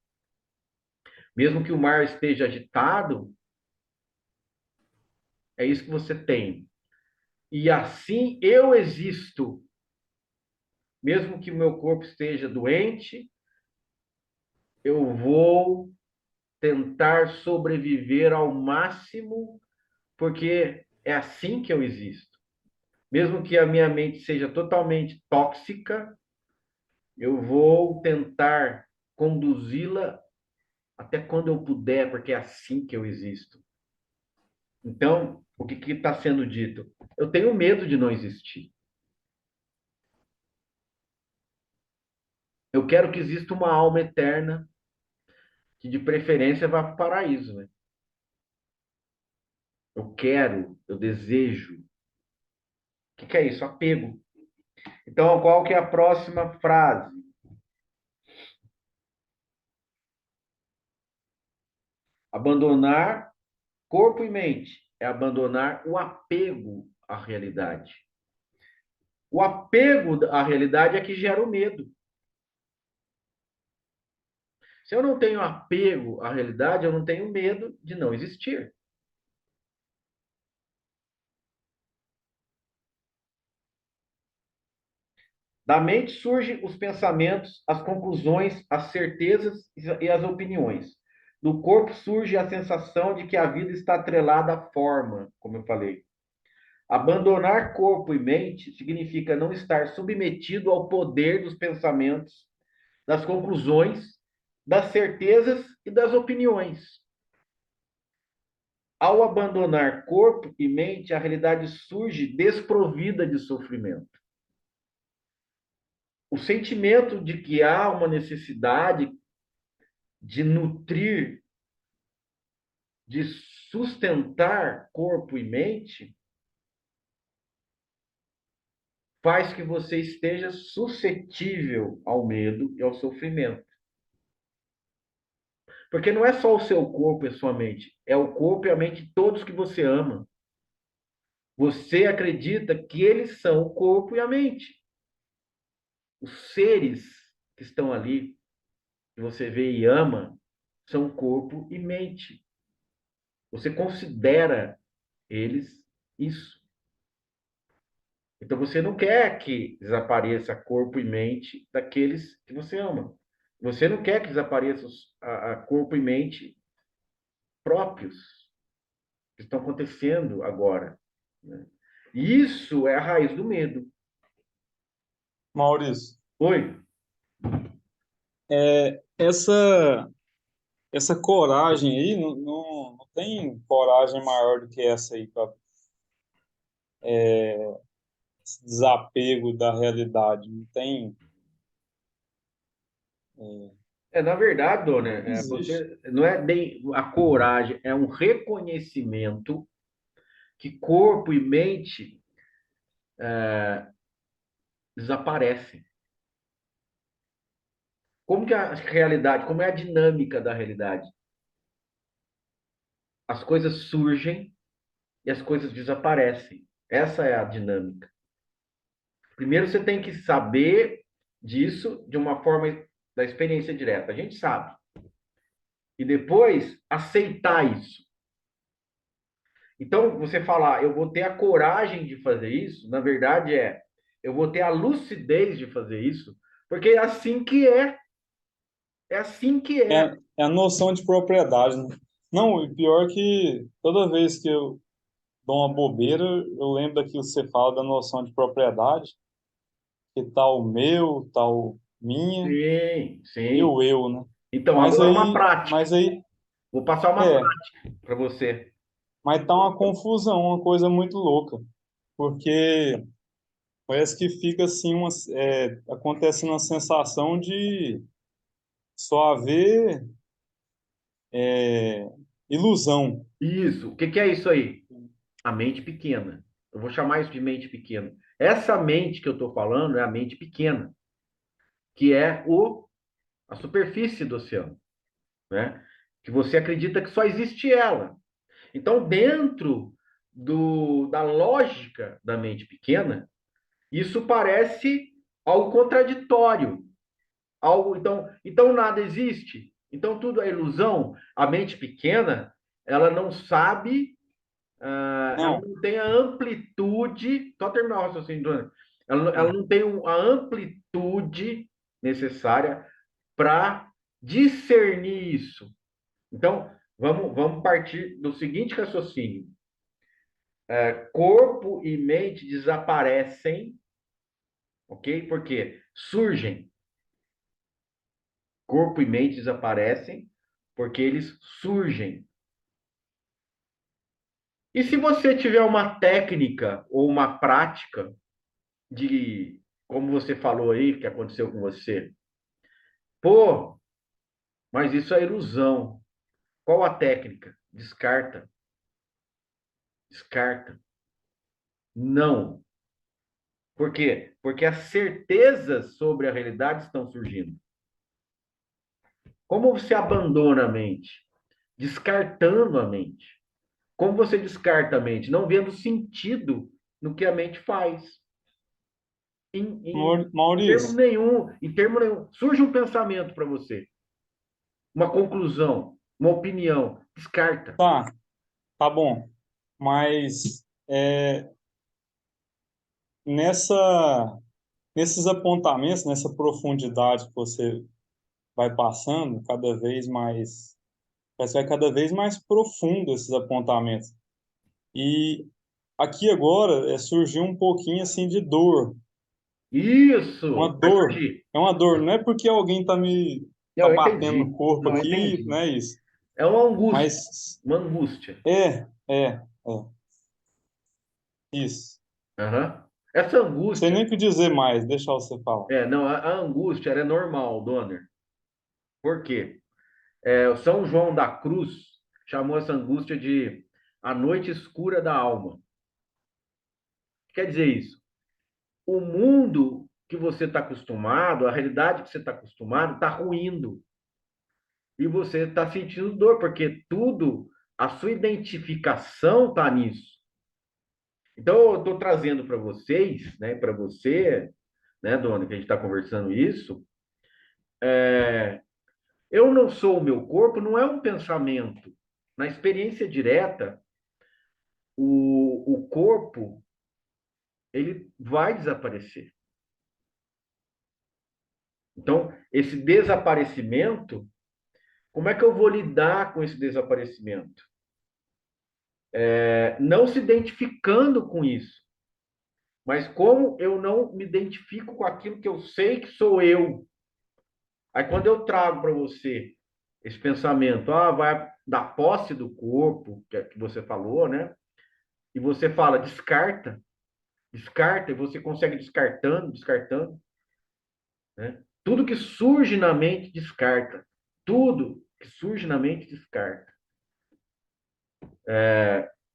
Mesmo que o mar esteja agitado, é isso que você tem. E assim eu existo. Mesmo que o meu corpo esteja doente, eu vou tentar sobreviver ao máximo, porque é assim que eu existo. Mesmo que a minha mente seja totalmente tóxica, eu vou tentar conduzi-la até quando eu puder, porque é assim que eu existo. Então, o que está sendo dito? Eu tenho medo de não existir. Eu quero que exista uma alma eterna, que de preferência vá para o paraíso, né? Eu quero, eu desejo. O que é isso? Apego. Então, qual que é a próxima frase? Abandonar corpo e mente é abandonar o apego à realidade. O apego à realidade é que gera o medo. Se eu não tenho apego à realidade, eu não tenho medo de não existir. Da mente surgem os pensamentos, as conclusões, as certezas e as opiniões. Do corpo surge a sensação de que a vida está atrelada à forma, como eu falei. Abandonar corpo e mente significa não estar submetido ao poder dos pensamentos, das conclusões, das certezas e das opiniões. Ao abandonar corpo e mente, a realidade surge desprovida de sofrimento. O sentimento de que há uma necessidade de nutrir, de sustentar corpo e mente, faz que você esteja suscetível ao medo e ao sofrimento. Porque não é só o seu corpo e a sua mente, é o corpo e a mente de todos que você ama. Você acredita que eles são o corpo e a mente. Os seres que estão ali, que você vê e ama, são corpo e mente. Você considera eles isso. Então você não quer que desapareça corpo e mente daqueles que você ama. Você não quer que desapareça a corpo e mente próprios que estão acontecendo agora, né? E isso é a raiz do medo. Maurício, Oi? essa coragem aí, não tem coragem maior do que essa aí, para esse desapego da realidade. Não tem, Na verdade, dona, não existe. você não é bem a coragem, é um reconhecimento que corpo e mente desaparecem. Como que a realidade, como é a dinâmica da realidade? As coisas surgem e as coisas desaparecem. Essa é a dinâmica. Primeiro você tem que saber disso de uma forma da experiência direta. A gente sabe. E depois aceitar isso. Então, você falar, eu vou ter a coragem de fazer isso, na verdade eu vou ter a lucidez de fazer isso, porque é assim que é. É assim que é. É a noção de propriedade, né? Não, e pior que toda vez que eu dou uma bobeira, eu lembro daquilo que você fala da noção de propriedade, que tal meu, tal minha Sim, e sim. o eu, né? Então, Mas agora uma aí, prática. mas aí, Vou passar uma é, prática para você. mas tá uma confusão, uma coisa muito louca, porque parece que fica assim, acontecendo uma sensação de só haver ilusão. Isso. O que que é isso aí? A mente pequena. Eu vou chamar isso de mente pequena. Essa mente que eu estou falando é a mente pequena, que é a superfície do oceano, né? Que você acredita que só existe ela. Então, dentro da lógica da mente pequena, isso parece algo contraditório. Então nada existe. Então tudo é ilusão. A mente pequena, ela não sabe, ela Não, não tem a amplitude. Só terminar o raciocínio, Dona. Ela ah, não tem a amplitude necessária para discernir isso. Então, vamos partir do seguinte raciocínio: corpo e mente desaparecem, ok? Porque surgem. Corpo e mente desaparecem porque eles surgem. E se você tiver uma técnica ou uma prática de, como você falou aí, que aconteceu com você, pô, mas isso é ilusão. Qual a técnica? Descarta, descarta. Não. Por quê? Porque as certezas sobre a realidade estão surgindo. Como você abandona a mente? Descartando a mente. Como você descarta a mente? Não vendo sentido no que a mente faz. Em termo Maurício, nenhum, em termo nenhum. Surge um pensamento para você, uma conclusão, uma opinião. Descarta. tá bom, mas nessa, nesses apontamentos, nessa profundidade que você vai passando, cada vez mais, parece que vai cada vez mais profundo esses apontamentos. E aqui agora surgiu um pouquinho assim de dor, uma Isso, vai dor, surgir. é uma dor, não é porque alguém tá Não, eu batendo no entendi. corpo Não, eu aqui, não entendi. é isso. É uma angústia, Mas uma angústia. isso. Aham. Essa Não sei angústia, nem o que dizer mais, deixa você falar. não, a angústia ela é normal, Donner. Por quê? O São João da Cruz chamou essa angústia de a noite escura da alma. O que quer dizer isso? O mundo que você está acostumado, a realidade que você está acostumado, está ruindo. E você está sentindo dor, porque tudo, a sua identificação está nisso. Então, eu estou trazendo para vocês, né, para você, né, dona, que a gente está conversando isso. Eu não sou o meu corpo, não é um pensamento. Na experiência direta, o corpo, ele vai desaparecer. Então, esse desaparecimento Como é que eu vou lidar com esse desaparecimento? Não se identificando com isso, mas como eu não me identifico com aquilo que eu sei que sou eu. Aí quando eu trago para você esse pensamento, vai da posse do corpo, que você falou, né? E você fala, descarta, descarta, e você consegue descartando, descartando, né? Tudo que surge na mente, descarta. Tudo que surge na mente, descarta.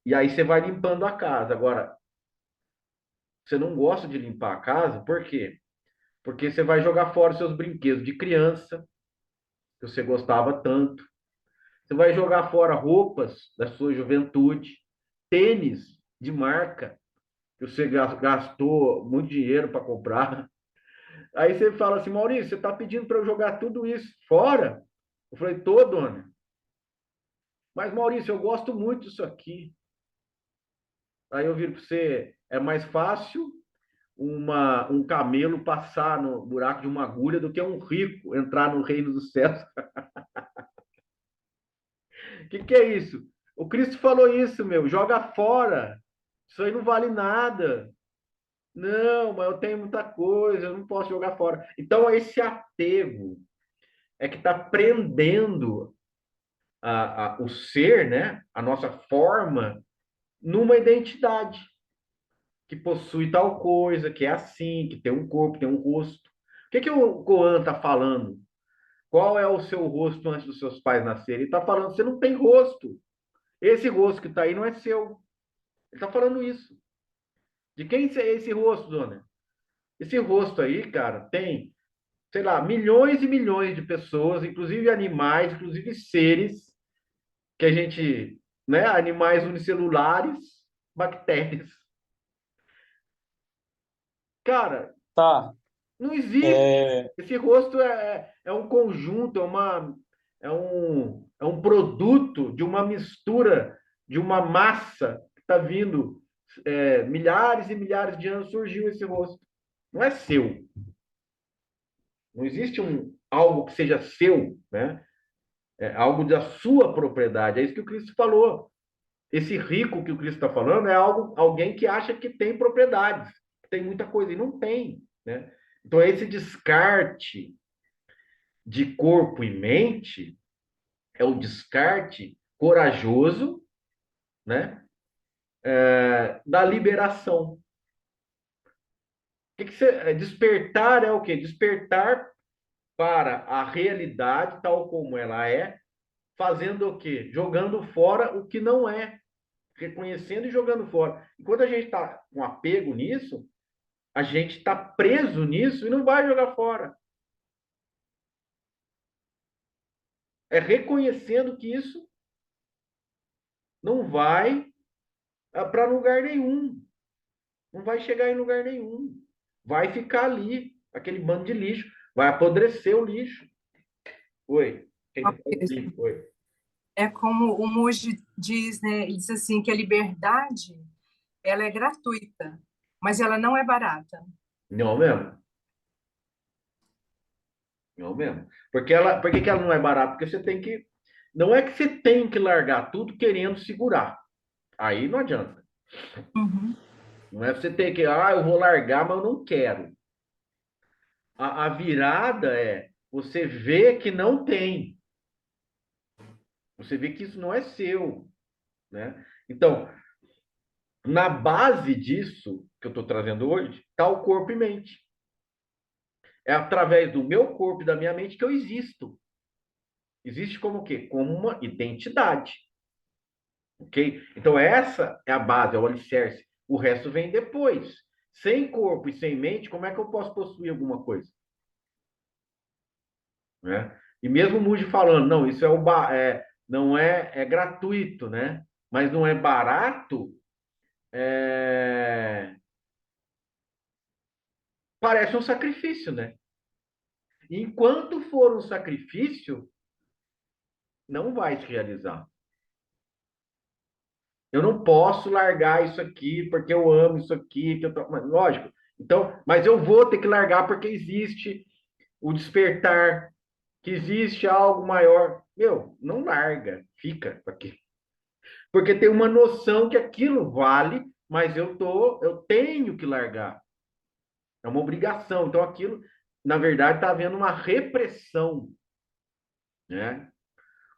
E aí você vai limpando a casa. Agora, você não gosta de limpar a casa, por quê? Porque você vai jogar fora os seus brinquedos de criança, que você gostava tanto. Você vai jogar fora roupas da sua juventude, tênis de marca, que você gastou muito dinheiro para comprar. Aí você fala assim, Maurício, você está pedindo para eu jogar tudo isso fora? Eu falei, tô, dona. Mas, Maurício, eu gosto muito disso aqui. Aí eu viro para você, é mais fácil um camelo passar no buraco de uma agulha do que um rico entrar no reino dos céus. O que é isso? O Cristo falou isso, meu, joga fora. Isso aí não vale nada. Não, mas eu tenho muita coisa, eu não posso jogar fora. Então, esse apego é que está prendendo o ser, né? A nossa forma, numa identidade que possui tal coisa, que é assim, que tem um corpo, tem um rosto. O que o Coan está falando? Qual é o seu rosto antes dos seus pais nascerem? Ele está falando, você não tem rosto. Esse rosto que está aí não é seu. Ele está falando isso. De quem é esse rosto, dona? Esse rosto aí, cara, tem, sei lá, milhões e milhões de pessoas, inclusive animais, inclusive seres, que a gente, né, animais unicelulares, bactérias. Cara, Tá. não existe. É, Esse rosto é um conjunto, é um produto de uma mistura, de uma massa que está vindo milhares e milhares de anos surgiu esse rosto. Não é seu. Não existe algo que seja seu, né? É algo da sua propriedade. É isso que o Cristo falou. Esse rico que o Cristo está falando é alguém que acha que tem propriedades, que tem muita coisa, e não tem, né? Então, esse descarte de corpo e mente é o descarte corajoso, né? Da liberação. Despertar é o quê? Despertar para a realidade tal como ela é, fazendo o quê? Jogando fora o que não é, reconhecendo e jogando fora. Enquanto a gente está com apego nisso, a gente está preso nisso e não vai jogar fora. É reconhecendo que isso não vai para lugar nenhum. Não vai chegar em lugar nenhum. Vai ficar ali, aquele bando de lixo. Vai apodrecer o lixo. Oi. Quem tá falando comigo? Oi. É como o Muji diz, né? Ele diz assim que a liberdade ela é gratuita, mas ela não é barata. Não mesmo. Não mesmo. Por que ela não é barata? Porque você tem que. Não é que você tem que largar tudo querendo segurar. Aí não adianta. Uhum. Não é você ter que, eu vou largar, mas eu não quero. A virada é você ver que não tem. Você vê que isso não é seu, né? Então, na base disso que eu estou trazendo hoje, está o corpo e mente. É através do meu corpo e da minha mente que eu existo. Existe como o quê? Como uma identidade. Ok? Então, essa é a base, é o alicerce. O resto vem depois. Sem corpo e sem mente, como é que eu posso possuir alguma coisa? Né? E mesmo o Muji falando, não, isso não é gratuito, né? Mas não é barato, parece um sacrifício, né? E enquanto for um sacrifício, não vai se realizar. Eu não posso largar isso aqui porque eu amo isso aqui, lógico. Então, mas eu vou ter que largar porque existe o despertar que existe algo maior. Meu, não larga, fica aqui. Porque tem uma noção que aquilo vale, mas eu tenho que largar. É uma obrigação. Então aquilo, na verdade, está havendo uma repressão, né?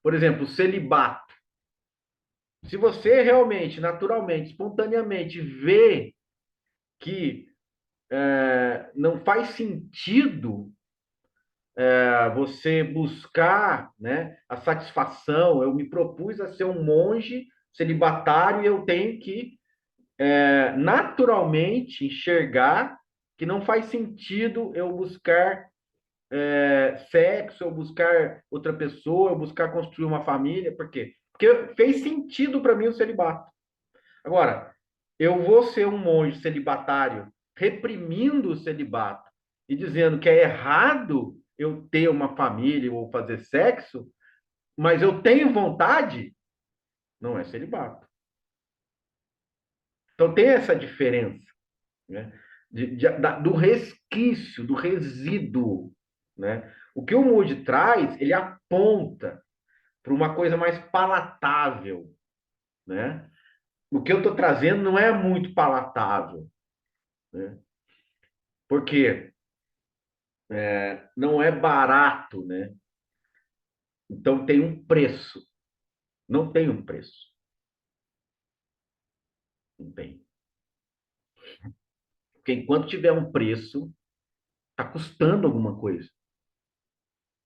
Por exemplo, o celibato. Se você realmente, naturalmente, espontaneamente vê que não faz sentido você buscar, né, a satisfação, eu me propus a ser um monge celibatário e eu tenho que naturalmente enxergar que não faz sentido eu buscar sexo, eu buscar outra pessoa, eu buscar construir uma família. Por quê? Porque fez sentido para mim o celibato. Agora, eu vou ser um monge celibatário reprimindo o celibato e dizendo que é errado eu ter uma família ou fazer sexo, mas eu tenho vontade, não é celibato. Então tem essa diferença, né? Do resquício, do resíduo, né? O que o Moody traz, ele aponta para uma coisa mais palatável, né? O que eu estou trazendo não é muito palatável, né? Porque não é barato, né? Então tem um preço. Não tem um preço. Não tem. Porque enquanto tiver um preço, está custando alguma coisa.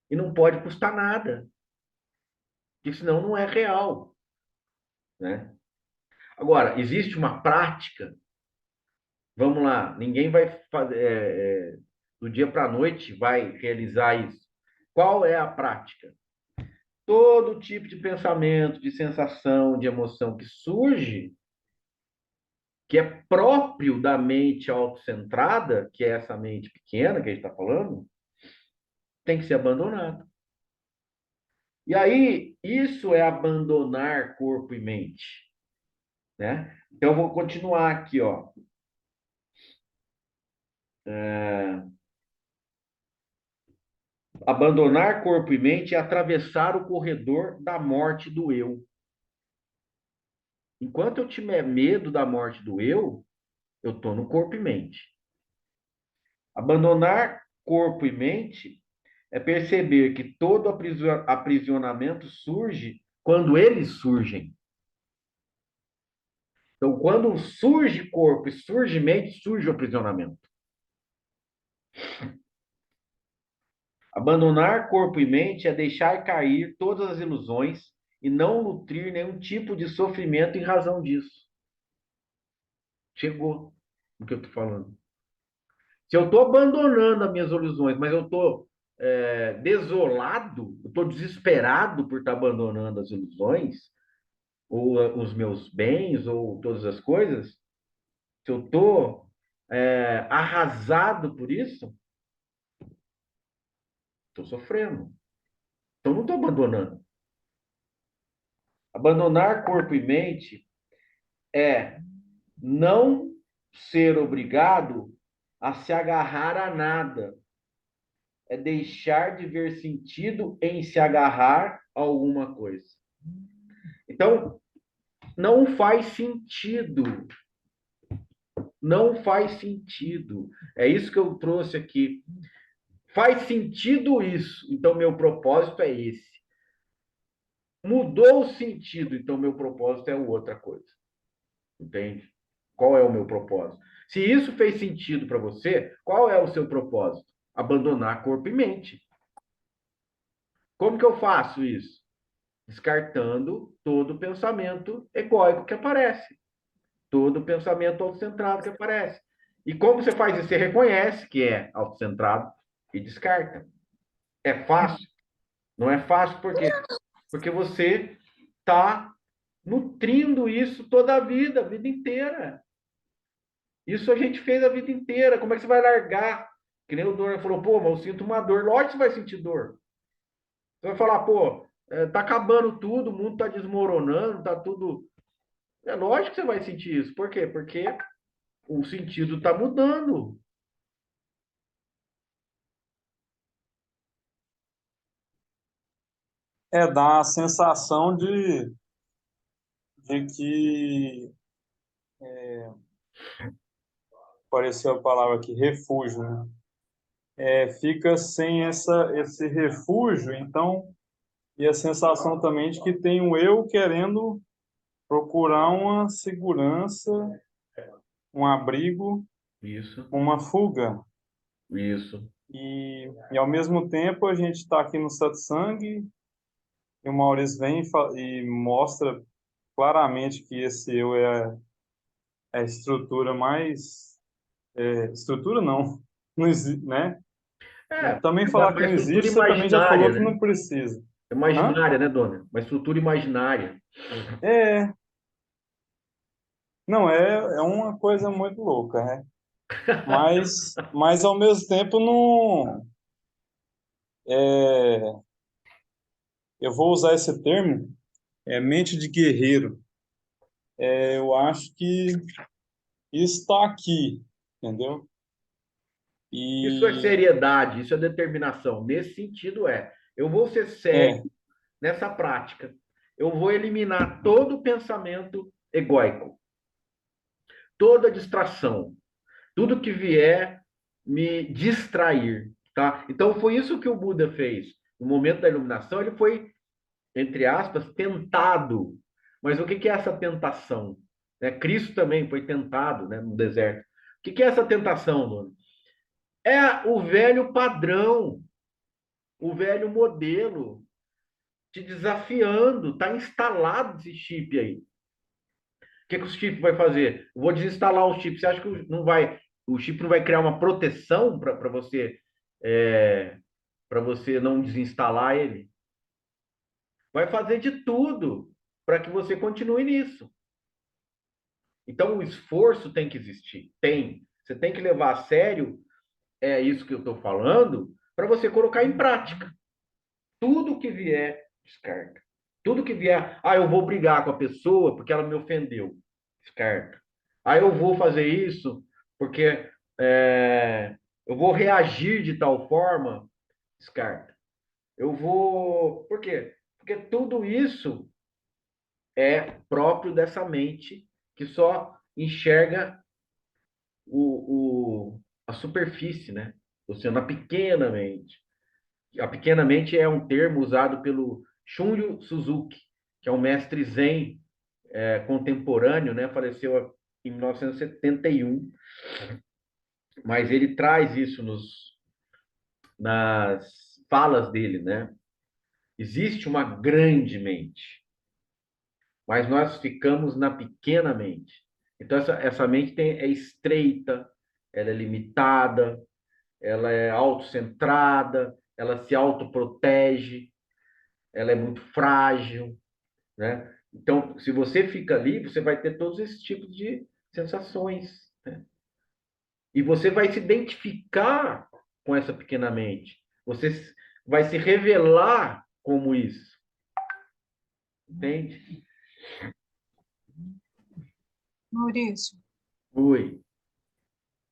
E não pode custar nada, porque senão não é real, né? Agora, existe uma prática. Vamos lá, ninguém vai fazer do dia para a noite vai realizar isso. Qual é a prática? Todo tipo de pensamento, de sensação, de emoção que surge, que é próprio da mente autocentrada, que é essa mente pequena que a gente está falando, tem que ser abandonado. E aí, isso é abandonar corpo e mente, né? Então, eu vou continuar aqui, ó. Abandonar corpo e mente é atravessar o corredor da morte do eu. Enquanto eu tiver medo da morte do eu estou no corpo e mente. Abandonar corpo e mente é perceber que todo aprisionamento surge quando eles surgem. Então, quando surge corpo e surge mente, surge o aprisionamento. Abandonar corpo e mente é deixar cair todas as ilusões e não nutrir nenhum tipo de sofrimento em razão disso. Chegou o que eu estou falando. Se eu estou abandonando as minhas ilusões, mas eu estou desolado, eu estou desesperado por estar abandonando as ilusões, ou os meus bens, ou todas as coisas, se eu estou arrasado por isso, estou sofrendo. Então não estou abandonando. Abandonar corpo e mente é não ser obrigado a se agarrar a nada. É deixar de ver sentido em se agarrar a alguma coisa. Então, não faz sentido. Não faz sentido. É isso que eu trouxe aqui. Faz sentido isso. Então, meu propósito é esse. Mudou o sentido, então meu propósito é outra coisa. Entende? Qual é o meu propósito? Se isso fez sentido para você, qual é o seu propósito? Abandonar corpo e mente. Como que eu faço isso? Descartando todo pensamento egóico que aparece, todo pensamento autocentrado que aparece. E como você faz isso? Você reconhece que é autocentrado e descarta. É fácil? Não é fácil porque você está nutrindo isso toda a vida inteira. Isso a gente fez a vida inteira. Como é que você vai largar? Que nem o Dona falou, pô, mas eu sinto uma dor. Lógico que você vai sentir dor. Você vai falar, pô, tá acabando tudo, o mundo tá desmoronando, tá tudo. É lógico que você vai sentir isso. Por quê? Porque o sentido tá mudando. dá a sensação de que, apareceu a palavra aqui, refúgio, né? Fica sem esse refúgio, então, e a sensação também de que tem o eu querendo procurar uma segurança, um abrigo, Isso, uma fuga. isso. E ao mesmo tempo, a gente está aqui no satsang, e o Maurício vem e mostra claramente que esse eu é a estrutura mais... estrutura não, não existe, né? É, Também uma falar que uma não estrutura existe, você também já imaginária, falou que né? não precisa. Hã? Imaginária, né, dona? Uma estrutura imaginária. É, não, é uma coisa muito louca, né? Mas ao mesmo tempo não... é, eu vou usar esse termo, mente de guerreiro. Eu acho que isso está aqui, entendeu? Isso é E seriedade, isso é determinação. Nesse sentido, eu vou ser sério é, nessa prática. Eu vou eliminar todo o pensamento egóico, toda distração, tudo que vier me distrair, tá? Então foi isso que o Buda fez. No momento da iluminação, ele foi, entre aspas, tentado. Mas o que é essa tentação? Cristo também foi tentado, né, no deserto. O que é essa tentação, Dona? É o velho padrão, o velho modelo, te desafiando, está instalado esse chip aí. O que o chip vai fazer? Eu vou desinstalar o chip. Você acha que o chip não vai criar uma proteção para você, para você não desinstalar ele? Vai fazer de tudo para que você continue nisso. Então o esforço tem que existir, tem. Você tem que levar a sério isso que eu estou falando para você colocar em prática. Tudo que vier, descarta. Tudo que vier, eu vou brigar com a pessoa porque ela me ofendeu, descarta. Eu vou fazer isso porque eu vou reagir de tal forma, descarta. Eu vou. Por quê? Porque tudo isso é próprio dessa mente que só enxerga a superfície, né? Ou seja, na pequena mente. A pequena mente é um termo usado pelo Shunryu Suzuki, que é um mestre zen contemporâneo, né? Faleceu em 1971, mas ele traz isso nas falas dele, né? Existe uma grande mente, mas nós ficamos na pequena mente. Então, essa mente é estreita, ela é limitada, ela é autocentrada, ela se autoprotege, ela é muito frágil, né? Então, se você fica ali, você vai ter todos esses tipos de sensações, né? E você vai se identificar com essa pequena mente. Você vai se revelar como isso, entende? Maurício, Oi.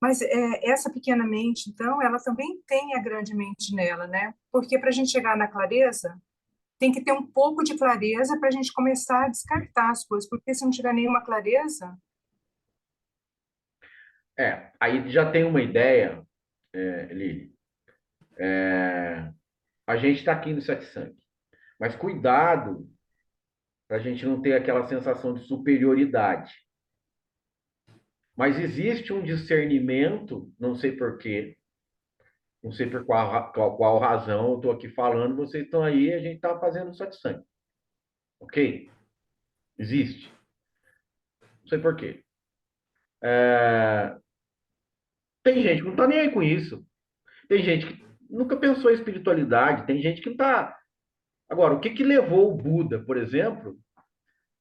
mas essa pequena mente, então, ela também tem a grande mente nela, né? Porque para a gente chegar na clareza, tem que ter um pouco de clareza para a gente começar a descartar as coisas, porque se não tiver nenhuma clareza, Aí já tem uma ideia, Lili. A gente está aqui no satsang, mas cuidado para a gente não ter aquela sensação de superioridade. Mas existe um discernimento, não sei por quê, não sei por qual razão eu estou aqui falando, vocês estão aí, a gente está fazendo satsang. Ok? Existe. Não sei por quê. É, Tem gente que não está nem aí com isso. Tem gente que nunca pensou em espiritualidade. Tem gente que não está. Agora, o que que levou o Buda, por exemplo,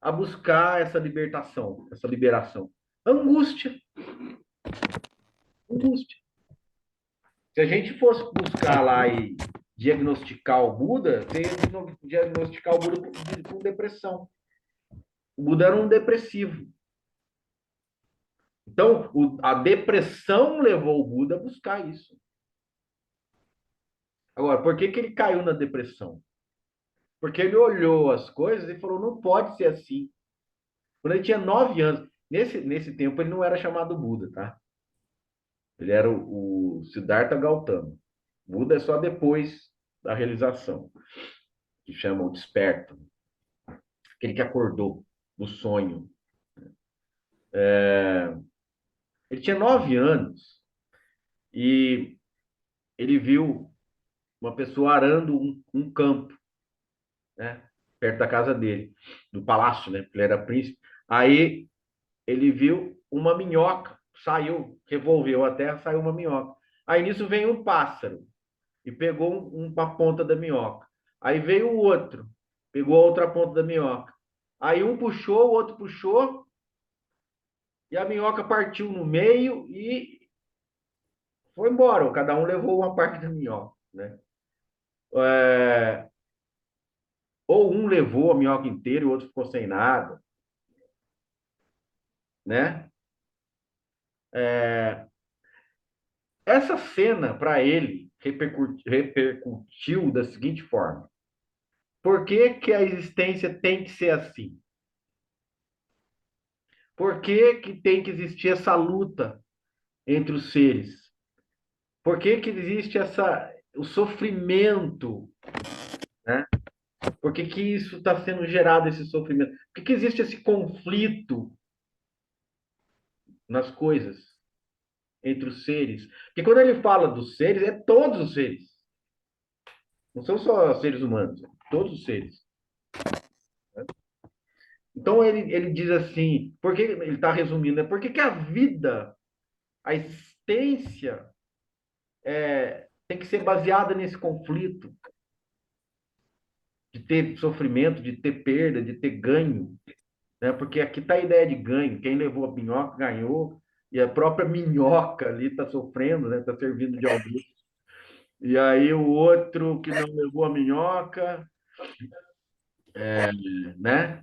a buscar essa libertação, essa liberação? Angústia. Angústia. Se a gente fosse buscar lá e diagnosticar o Buda, você ia diagnosticar o Buda com depressão. O Buda era um depressivo. Então, a depressão levou o Buda a buscar isso. Agora, por que que ele caiu na depressão? Porque ele olhou as coisas e falou, não pode ser assim. Quando ele tinha 9 anos, nesse tempo ele não era chamado Buda, tá? Ele era o Siddhartha Gautama. Buda é só depois da realização, que chama o desperto, aquele que acordou do sonho. Ele tinha 9 anos e ele viu uma pessoa arando um campo, né? Perto da casa dele, do palácio, né? Porque ele era príncipe. Aí ele viu uma minhoca, saiu, revolveu a terra, saiu uma minhoca. Aí nisso veio um pássaro e pegou uma ponta da minhoca. Aí veio o outro, pegou a outra ponta da minhoca. Aí um puxou, o outro puxou, e a minhoca partiu no meio e foi embora. Cada um levou uma parte da minhoca, né? É, ou um levou a minhoca inteira e o outro ficou sem nada, né? É, essa cena, para ele, repercutiu da seguinte forma: por que que a existência tem que ser assim? Por que que tem que existir essa luta entre os seres? Por que que existe o sofrimento, né? Por que que isso está sendo gerado, esse sofrimento? Por que que existe esse conflito nas coisas, entre os seres? Porque quando ele fala dos seres, é todos os seres. Não são só seres humanos, todos os seres. Então ele diz assim, porque ele está resumindo, né? Por que que a vida, a existência, tem que ser baseada nesse conflito de ter sofrimento, de ter perda, de ter ganho, né? Porque aqui está a ideia de ganho. Quem levou a minhoca ganhou, e a própria minhoca ali está sofrendo, né? Está servindo de almoço. E aí o outro que não levou a minhoca, né?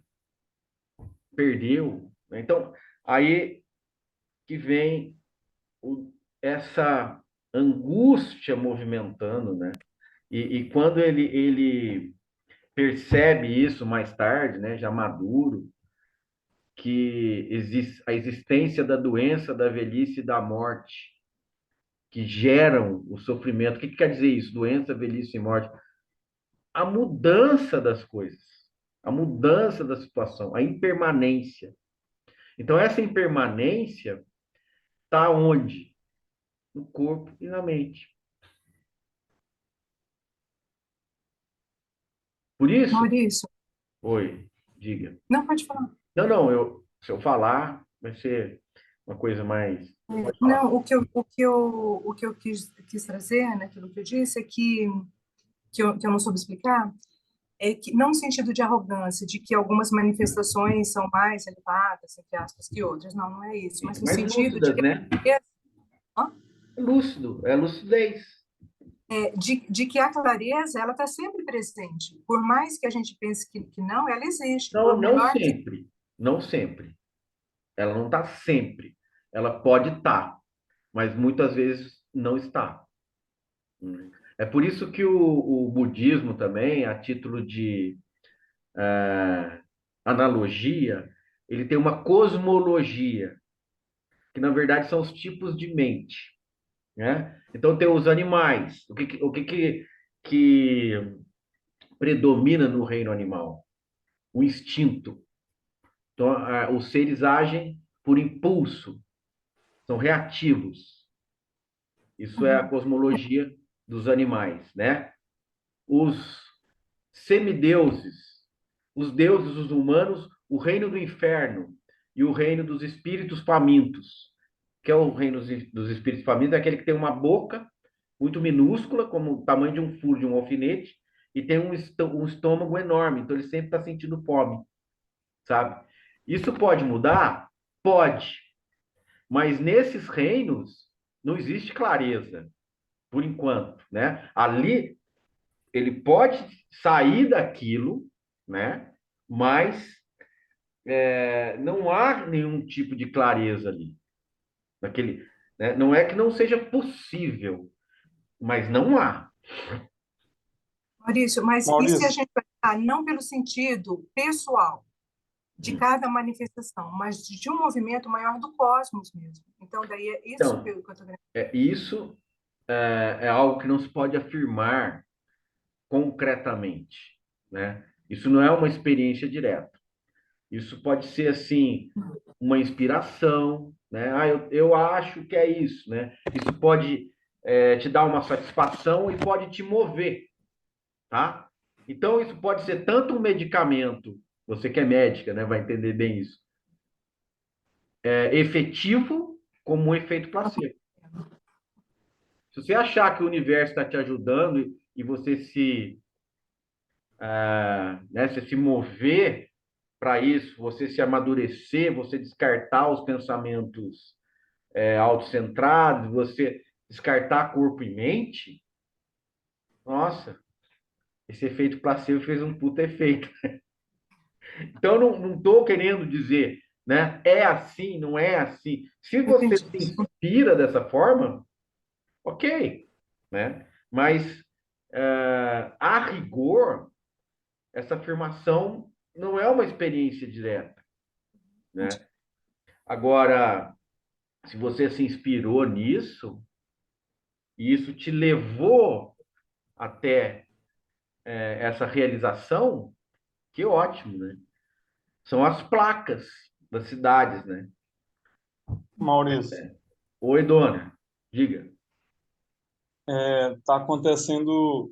Perdeu. Então, aí que vem essa angústia movimentando, né? E quando ele percebe isso mais tarde, né, já maduro, que existe a existência da doença, da velhice e da morte, que geram o sofrimento. O que quer dizer isso? Doença, velhice e morte. A mudança das coisas, a mudança da situação, a impermanência. Então, essa impermanência está onde? No corpo e na mente. Por isso, Maurício, oi, diga. não pode falar. Não, não, se eu falar, vai ser uma coisa mais. Pode falar. Não, o que eu quis trazer, naquilo que eu disse, é que eu não soube explicar, é que não no sentido de arrogância, de que algumas manifestações são mais elevadas, entre aspas, que outras. Não, não é isso. Mas no Mais sentido de lúcidas, que né? hã? Lúcido, é lucidez. De que a clareza ela está sempre presente. Por mais que a gente pense que não, ela existe. Não, Por não menor que sempre. Não sempre. Ela não está sempre. Ela pode estar, mas muitas vezes não está. É por isso que o budismo também, a título de analogia, ele tem uma cosmologia, que na verdade são os tipos de mente, né? Então tem os animais. O que predomina no reino animal? O instinto. Então, os seres agem por impulso, são reativos. Isso é a uhum, cosmologia dos animais, né? Os semideuses, os deuses, os humanos, o reino do inferno e o reino dos espíritos famintos, que é o reino dos espíritos famintos, é aquele que tem uma boca muito minúscula, como o tamanho de um furo de um alfinete, e tem um estômago enorme, então ele sempre está sentindo fome, sabe? Isso pode mudar? Pode, mas nesses reinos não existe clareza, por enquanto, né? Ali ele pode sair daquilo, né? Mas não há nenhum tipo de clareza ali, naquele, né? Não é que não seja possível, mas não há. Maurício, mas e se a Maurício, gente Não pelo sentido pessoal de Hum. cada manifestação, mas de um movimento maior do cosmos mesmo. Então, daí é isso que Então, eu estou querendo. isso é algo que não se pode afirmar concretamente, né? Isso não é uma experiência direta. Isso pode ser assim uma inspiração, né? Eu acho que é isso, né? Isso pode te dar uma satisfação e pode te mover, tá? Então isso pode ser tanto um medicamento, você que é médica, né, vai entender bem isso, efetivo como um efeito placebo. Se você achar que o universo está te ajudando e você você se mover para isso, você se amadurecer, você descartar os pensamentos autocentrados, você descartar corpo e mente, nossa, esse efeito placebo fez um puta efeito. Então, não estou querendo dizer, né, é assim, não é assim. Se você Entendi. se inspira dessa forma, ok, né? Mas, a rigor, essa afirmação não é uma experiência direta, né? Agora, se você se inspirou nisso, e isso te levou até essa realização, que ótimo, né? São as placas das cidades, né? Maurício, Oi, dona, diga. está acontecendo,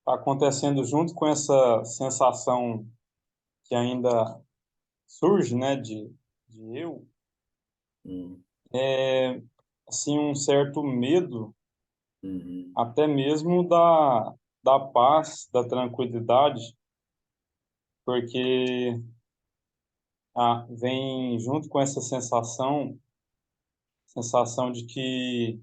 tá acontecendo junto com essa sensação que ainda surge, né, de eu, Hum, assim, um certo medo, uhum, até mesmo da paz, da tranquilidade, porque vem junto com essa sensação de que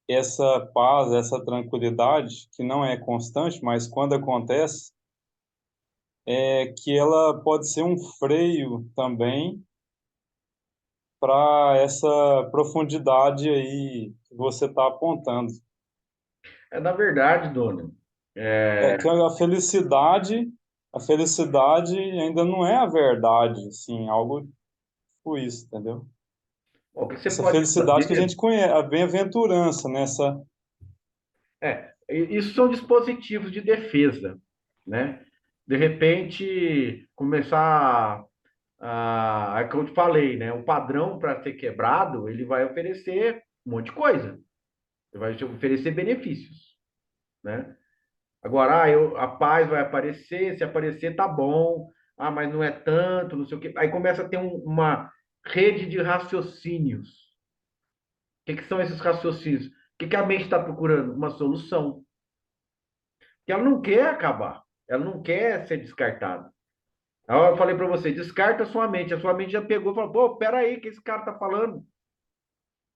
essa paz, essa tranquilidade, que não é constante, mas quando acontece, que ela pode ser um freio também para essa profundidade aí que você está apontando. Na verdade, dona, É que a felicidade ainda não é a verdade, assim, algo tipo isso, entendeu? o que você Essa pode felicidade que a fazer gente conhece, a bem-aventurança nessa. isso são dispositivos de defesa, né? De repente, começar é que eu te falei, né? O padrão para ser quebrado, ele vai oferecer um monte de coisa, ele vai te oferecer benefícios, né? Agora, a paz vai aparecer, se aparecer, tá bom. Mas não é tanto, não sei o quê. Aí começa a ter uma rede de raciocínios. Que são esses raciocínios? O que a mente está procurando? Uma solução. Que ela não quer acabar. Ela não quer ser descartada. Aí eu falei para você, descarta a sua mente. A sua mente já pegou e falou, pô, peraí, o que esse cara tá falando?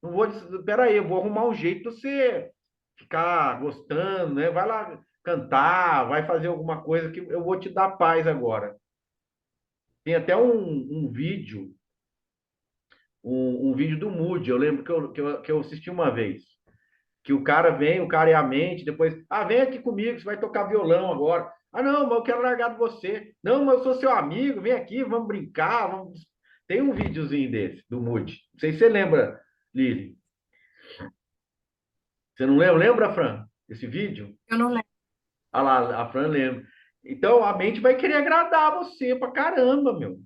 Não vou, peraí, eu vou arrumar um jeito de você ficar gostando, né? Vai lá cantar, vai fazer alguma coisa que eu vou te dar paz agora. Tem até um vídeo, um vídeo do Moody, eu lembro que eu assisti uma vez, que o cara vem, o cara é a mente, depois, vem aqui comigo, você vai tocar violão agora. Não, mas eu quero largar de você. Não, mas eu sou seu amigo, vem aqui, vamos brincar, vamos... Tem um videozinho desse, do Moody. Não sei se você lembra, Lili. Você não lembra, lembra, Fran, esse vídeo? Eu não lembro. Ah lá, a Fran lembra. Então, a mente vai querer agradar você pra caramba, meu,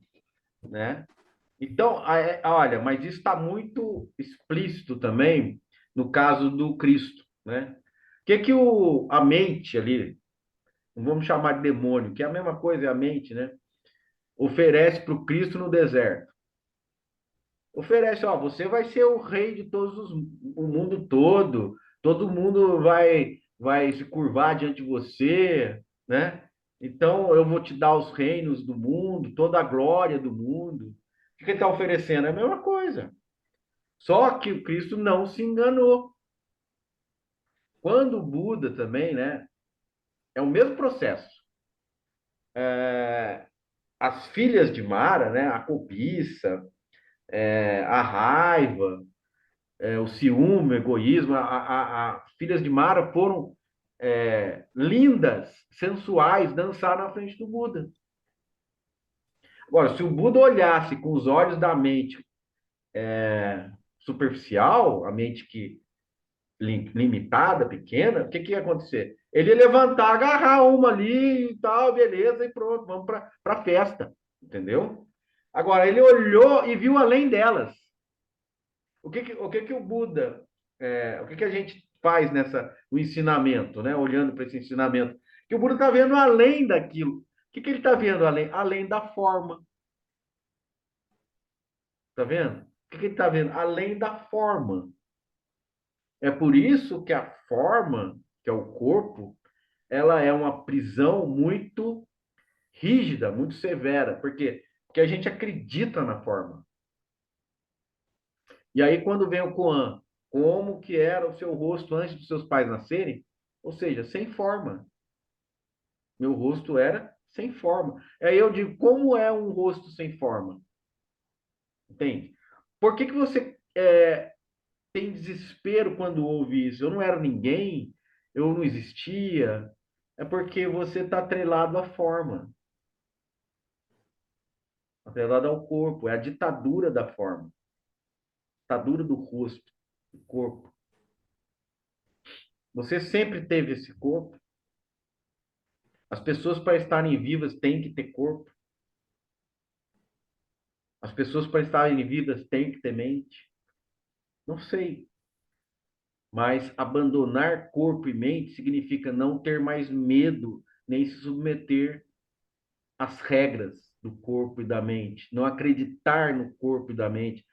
né? Então, olha, mas isso está muito explícito também no caso do Cristo, né? O que que a mente ali, não vamos chamar de demônio, que é a mesma coisa, é a mente, né? Oferece para o Cristo no deserto. Oferece, você vai ser o rei de o mundo todo mundo vai se curvar diante de você, né? Então eu vou te dar os reinos do mundo, toda a glória do mundo. O que ele está oferecendo? É a mesma coisa. Só que o Cristo não se enganou. Quando o Buda também, né? É o mesmo processo. As filhas de Mara, né? A cobiça, a raiva, o ciúme, o egoísmo, as filhas de Mara foram lindas, sensuais, dançar na frente do Buda. Agora, se o Buda olhasse com os olhos da mente superficial, a mente que limitada, pequena, o que ia acontecer? Ele ia levantar, agarrar uma ali e tal, beleza, e pronto, vamos para a festa, entendeu? Agora, ele olhou e viu além delas. O que o Buda, o que a gente faz no ensinamento, né? Olhando para esse ensinamento? Que o Buda está vendo além daquilo. O que ele está vendo além? Além da forma. Está vendo? O que ele está vendo? Além da forma. É por isso que a forma, que é o corpo, ela é uma prisão muito rígida, muito severa. Por quê? Porque a gente acredita na forma. E aí, quando vem o Koan, como que era o seu rosto antes dos seus pais nascerem? Ou seja, sem forma. Meu rosto era sem forma. Aí eu digo, como é um rosto sem forma? Entende? Por que você tem desespero quando ouve isso? Eu não era ninguém, eu não existia. É porque você está atrelado à forma, atrelado ao corpo. É a ditadura da forma, ditadura do rosto, do corpo. Você sempre teve esse corpo. As pessoas, para estarem vivas, têm que ter corpo. As pessoas, para estarem vivas, têm que ter mente. Não sei. Mas abandonar corpo e mente significa não ter mais medo, nem se submeter às regras do corpo e da mente. Não acreditar no corpo e da mente.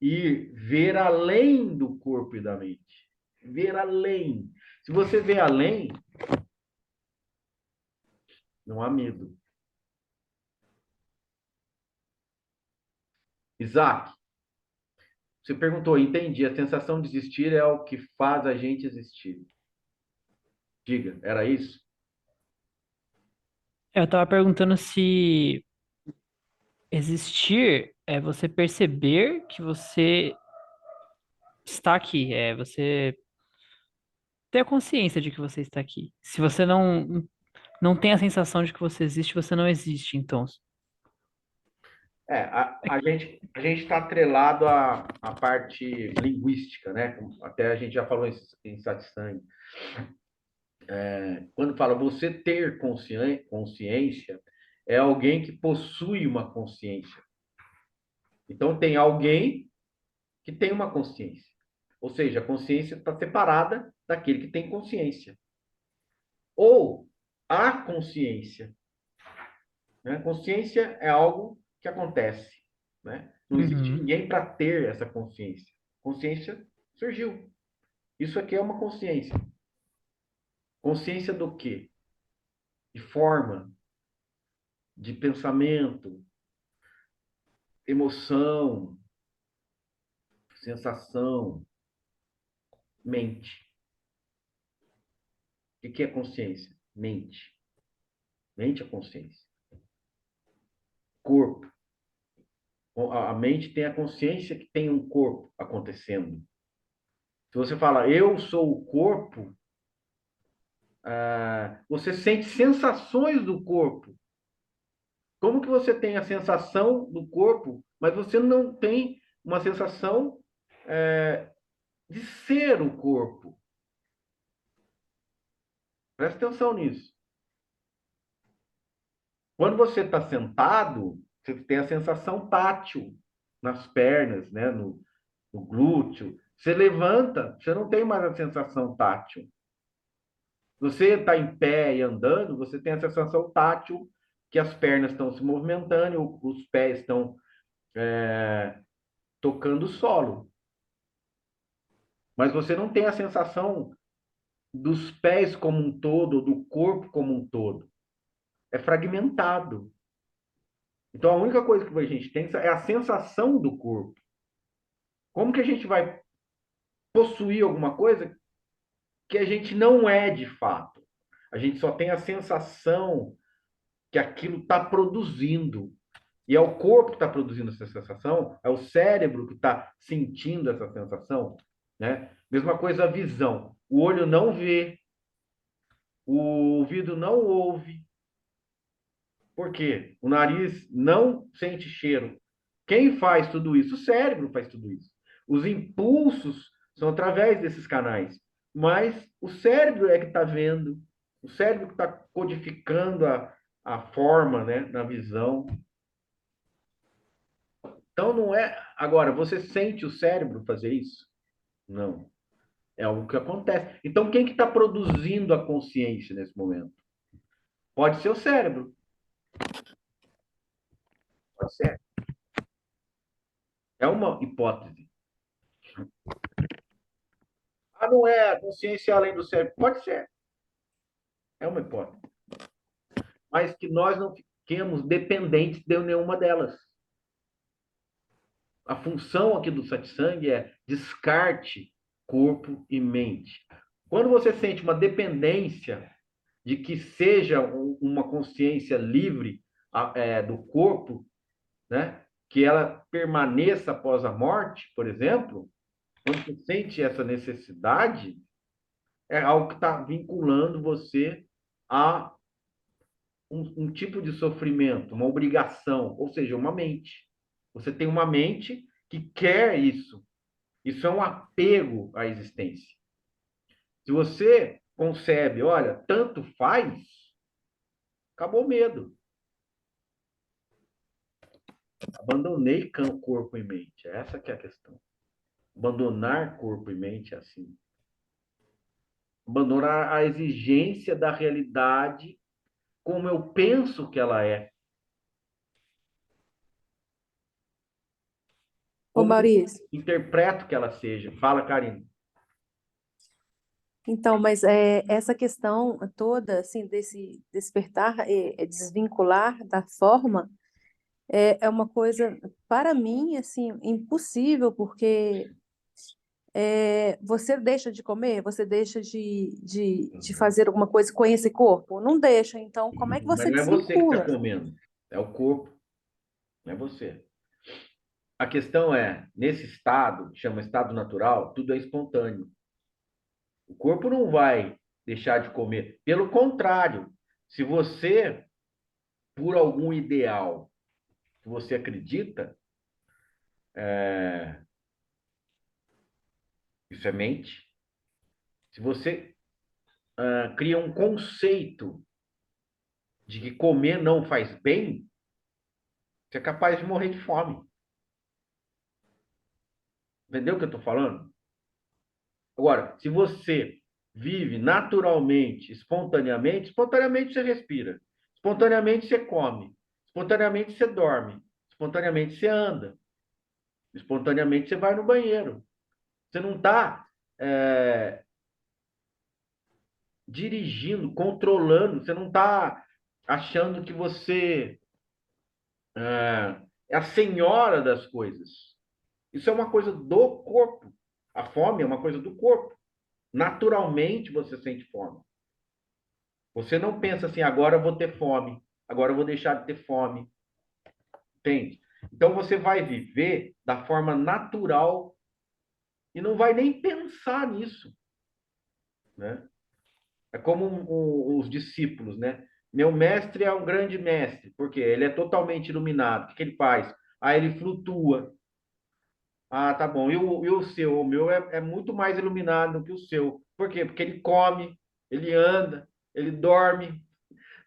E ver além do corpo e da mente. Ver além. Se você vê além, não há medo. Isaac, você perguntou, entendi. A sensação de existir é o que faz a gente existir. Diga, era isso? Eu estava perguntando se existir é você perceber que você está aqui, é você ter a consciência de que você está aqui. Se você não tem a sensação de que você existe, você não existe, então. A gente está atrelado à parte linguística, né? Até a gente já falou em satsang. Quando fala você ter consciência, é alguém que possui uma consciência. Então, tem alguém que tem uma consciência. Ou seja, a consciência está separada daquele que tem consciência. Ou a consciência. Né? Consciência é algo que acontece. Né? Não existe Uhum. ninguém para ter essa consciência. Consciência surgiu. Isso aqui é uma consciência. Consciência do quê? De forma, de pensamento, emoção, sensação, mente. O que é consciência? Mente. Mente é consciência. Corpo. A mente tem a consciência que tem um corpo acontecendo. Se você fala, eu sou o corpo, você sente sensações do corpo. Como que você tem a sensação do corpo, mas você não tem uma sensação de ser o corpo? Presta atenção nisso. Quando você está sentado, você tem a sensação tátil nas pernas, né? No glúteo. Você levanta, você não tem mais a sensação tátil. Você está em pé e andando, você tem a sensação tátil que as pernas estão se movimentando, os pés estão tocando o solo. Mas você não tem a sensação dos pés como um todo, do corpo como um todo. É fragmentado. Então a única coisa que a gente tem é a sensação do corpo. Como que a gente vai possuir alguma coisa que a gente não é de fato? A gente só tem a sensação que aquilo está produzindo. E é o corpo que está produzindo essa sensação, é o cérebro que está sentindo essa sensação, né? Mesma coisa a visão. O olho não vê, o ouvido não ouve. Por quê? O nariz não sente cheiro. Quem faz tudo isso? O cérebro faz tudo isso. Os impulsos são através desses canais. Mas o cérebro é que está vendo, o cérebro que está codificando a forma, né, na visão. Então não é. Agora, você sente o cérebro fazer isso? Não. É algo que acontece. Então, quem que está produzindo a consciência nesse momento? Pode ser o cérebro. Pode ser. É uma hipótese. Ah, não é a consciência além do cérebro. Pode ser. É uma hipótese. Mas que nós não fiquemos dependentes de nenhuma delas. A função aqui do satsang é descarte corpo e mente. Quando você sente uma dependência de que seja uma consciência livre do corpo, né? Que ela permaneça após a morte, por exemplo, quando você sente essa necessidade, é algo que está vinculando você a um tipo de sofrimento, uma obrigação, ou seja, uma mente. Você tem uma mente que quer isso. Isso é um apego à existência. Se você concebe, olha, tanto faz, acabou o medo. Abandonei corpo e mente. Essa que é a questão. Abandonar corpo e mente é assim. Abandonar a exigência da realidade como eu penso que ela é. Ô, Como eu Maurício, interpreto que ela seja. Fala, Karina. então, mas essa questão toda, assim, desse despertar, desvincular da forma, é uma coisa, para mim, assim, impossível, porque você deixa de comer, você deixa de fazer alguma coisa com esse corpo? Não deixa, então como é que Mas você não é você que está desvincula? comendo. É o corpo. Não é você. A questão é, nesse estado, que chama estado natural, tudo é espontâneo. O corpo não vai deixar de comer. Pelo contrário, se você, por algum ideal que você acredita, isso é mente. Se você cria um conceito de que comer não faz bem, você é capaz de morrer de fome. Entendeu o que eu estou falando? Agora, se você vive naturalmente, espontaneamente você respira, espontaneamente você come, espontaneamente você dorme, espontaneamente você anda, espontaneamente você vai no banheiro. Você não está dirigindo, controlando, você não está achando que você é a senhora das coisas. Isso é uma coisa do corpo. A fome é uma coisa do corpo. Naturalmente você sente fome. Você não pensa assim, agora eu vou ter fome, agora eu vou deixar de ter fome. Entende? Então você vai viver da forma natural e não vai nem pensar nisso, né? É como os discípulos, né? Meu mestre é um grande mestre, porque ele é totalmente iluminado. O que ele faz? Aí ele flutua. Ah, tá bom. E o seu? O meu é muito mais iluminado do que o seu. Por quê? Porque ele come, ele anda, ele dorme.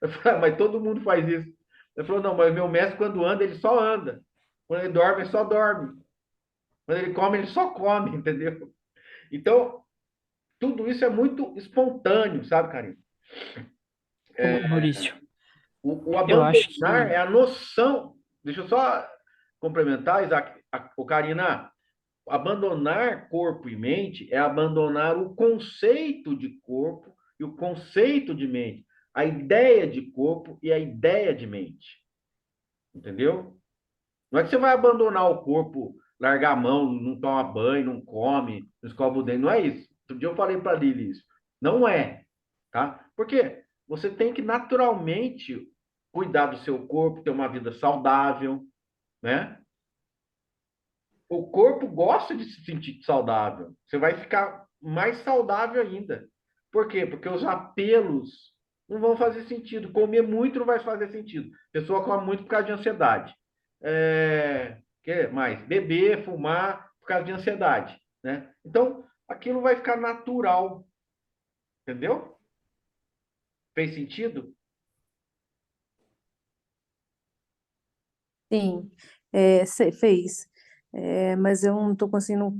Eu falei, mas todo mundo faz isso. Ele falou, não, mas meu mestre, quando anda, ele só anda. Quando ele dorme, ele só dorme. Quando ele come, ele só come, entendeu? Então, tudo isso é muito espontâneo, sabe, Karine? Ô, Maurício, O eu acho abandonar que é a noção. Deixa eu só complementar, Isaac, Karina. Abandonar corpo e mente é abandonar o conceito de corpo e o conceito de mente, a ideia de corpo e a ideia de mente. Entendeu? Não é que você vai abandonar o corpo, largar a mão, não toma banho, não come, não escova o dente. Não é isso. Outro dia eu falei para a Lili isso. Não é. Tá? Porque você tem que naturalmente cuidar do seu corpo, ter uma vida saudável, né? O corpo gosta de se sentir saudável. Você vai ficar mais saudável ainda. Por quê? Porque os apelos não vão fazer sentido. Comer muito não vai fazer sentido. A pessoa come muito por causa de ansiedade. Que mais? Beber, fumar por causa de ansiedade, né? Então, aquilo vai ficar natural, entendeu? Fez sentido? Sim, fez. Mas eu não estou conseguindo,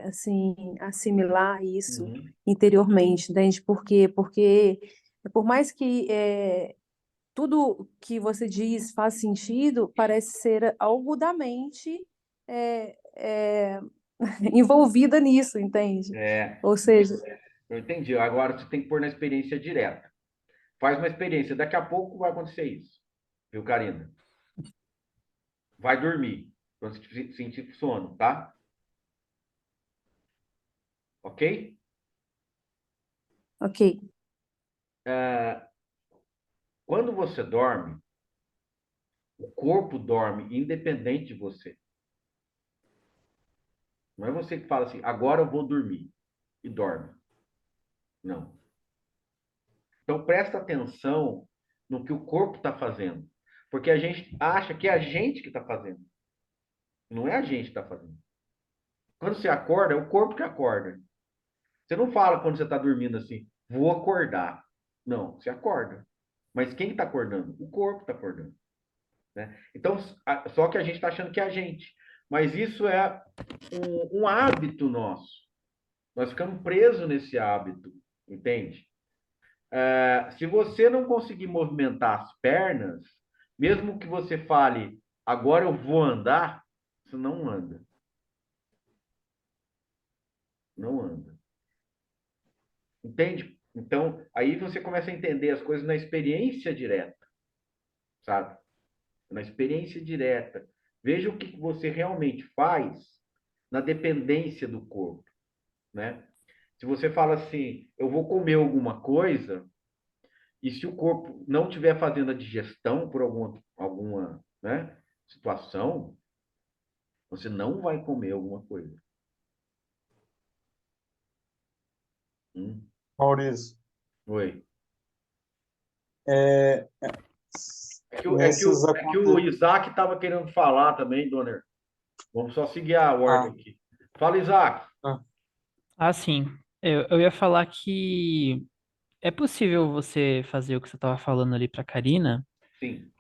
assim, assimilar isso Uhum. interiormente, entende? Por quê? Porque por mais que tudo que você diz faz sentido, parece ser algo da mente é, é, envolvida nisso, entende? É, Ou seja, eu entendi. Agora você tem que pôr na experiência direta. Faz uma experiência. Daqui a pouco vai acontecer isso. Viu, Karina? Vai dormir. Quando você sentir sono, tá? Ok? ok, Quando você dorme, o corpo dorme independente de você. Não é você que fala assim, agora eu vou dormir e dorme. Não. Então presta atenção no que o corpo está fazendo. Porque a gente acha que é a gente que está fazendo. Não é a gente que está fazendo. Quando você acorda, é o corpo que acorda. Você não fala quando você está dormindo assim, vou acordar. Não, você acorda. Mas quem está acordando? O corpo está acordando. Né? Então, só que a gente está achando que é a gente. Mas isso é um hábito nosso. Nós ficamos presos nesse hábito, entende? Se você não conseguir movimentar as pernas, mesmo que você fale, agora eu vou andar, você não anda. Não anda. Entende? Então, aí você começa a entender as coisas na experiência direta, sabe? Na experiência direta. Veja o que você realmente faz na dependência do corpo, né? Se você fala assim, eu vou comer alguma coisa, e se o corpo não estiver fazendo a digestão por alguma, né, situação, você não vai comer alguma coisa. Hum, Maurício, Oi. é, nesses É que o acontecimentos. Isaac estava querendo falar também, Donner. Vamos só seguir a ordem aqui. Fala, Isaac. Ah, sim. Eu ia falar que é possível você fazer o que você estava falando ali para Karina, Sim.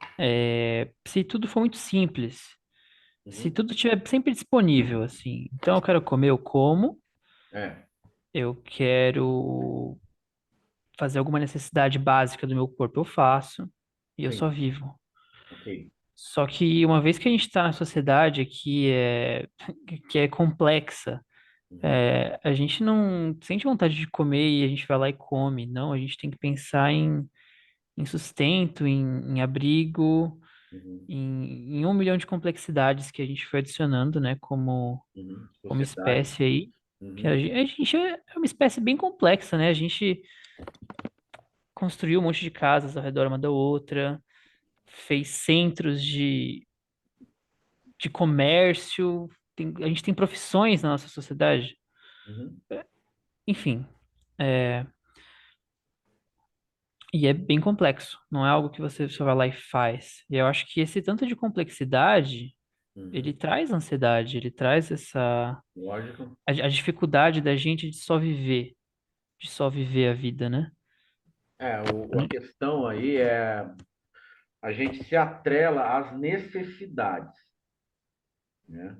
se tudo for muito simples, se Uhum. tudo estiver sempre disponível, assim. Então, eu quero comer, eu como. É, Eu quero fazer alguma necessidade básica do meu corpo, eu faço. E eu só sim. vivo. Ok. Só que uma vez que a gente está na sociedade que é complexa, Uhum. a gente não sente vontade de comer e a gente vai lá e come. Não, a gente tem que pensar em sustento, em abrigo, Uhum. em 1 milhão de complexidades que a gente foi adicionando, né, Uhum. como Sociedade. espécie aí. Que Uhum. a gente é uma espécie bem complexa, né? A gente construiu um monte de casas ao redor uma da outra, fez centros de comércio, a gente tem profissões na nossa sociedade. Uhum. Enfim, é, e é bem complexo, não é algo que você só vai lá e faz. E eu acho que esse tanto de complexidade, ele Uhum. traz ansiedade, ele traz Lógico. a dificuldade da gente de só viver a vida, né? A questão aí é a gente se atrela às necessidades, né?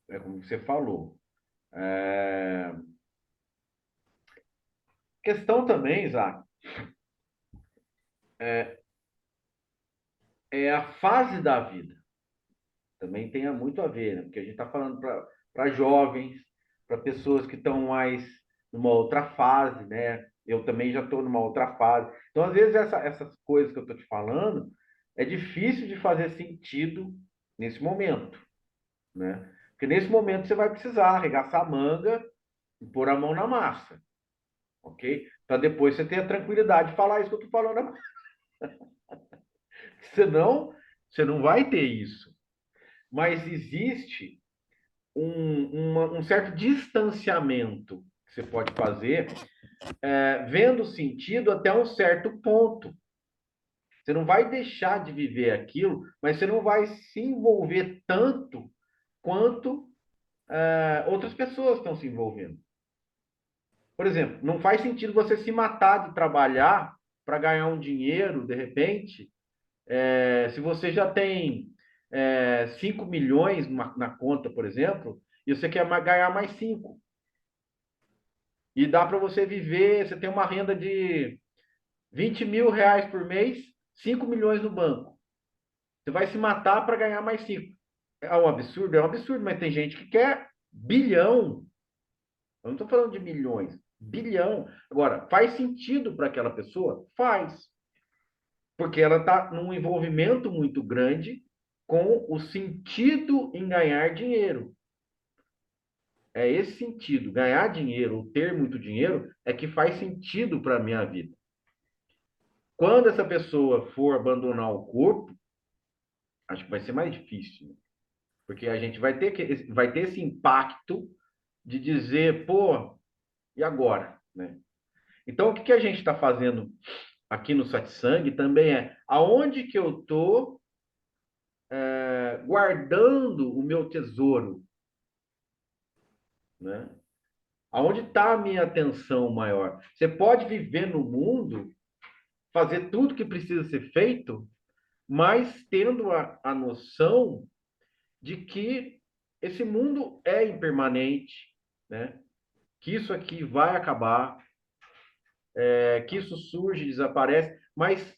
É como você falou. Questão também, Isaac, é a fase da vida. Também tem muito a ver, né? Porque a gente está falando para jovens, para pessoas que estão mais numa outra fase, né? Eu também já estou numa outra fase. Então, às vezes, essas coisas que eu estou te falando é difícil de fazer sentido nesse momento, né? Porque nesse momento você vai precisar arregaçar a manga e pôr a mão na massa, ok? Para depois você ter a tranquilidade de falar isso que eu estou falando agora. Senão, você não vai ter isso. Mas existe um certo distanciamento você pode fazer, vendo sentido até um certo ponto. Você não vai deixar de viver aquilo, mas você não vai se envolver tanto quanto outras pessoas estão se envolvendo. Por exemplo, não faz sentido você se matar de trabalhar para ganhar um dinheiro, de repente, se você já tem 5 milhões na conta, por exemplo, e você quer ganhar mais 5. E dá para você viver, você tem uma renda de 20 mil reais por mês, 5 milhões no banco. Você vai se matar para ganhar mais 5. É um absurdo? É um absurdo, mas tem gente que quer bilhão. Eu não estou falando de milhões, bilhão. Agora, faz sentido para aquela pessoa? Faz. Porque ela está num envolvimento muito grande com o sentido em ganhar dinheiro. É esse sentido, ganhar dinheiro, ou ter muito dinheiro, é que faz sentido para a minha vida. Quando essa pessoa for abandonar o corpo, acho que vai ser mais difícil, né? Porque a gente vai ter esse impacto de dizer, pô, e agora, né? Então, o que a gente está fazendo aqui no Satsang também aonde que eu estou guardando o meu tesouro, né? Aonde está a minha atenção maior? Você pode viver no mundo, fazer tudo que precisa ser feito, mas tendo a noção de que esse mundo é impermanente, né? Que isso aqui vai acabar, que isso surge, desaparece, mas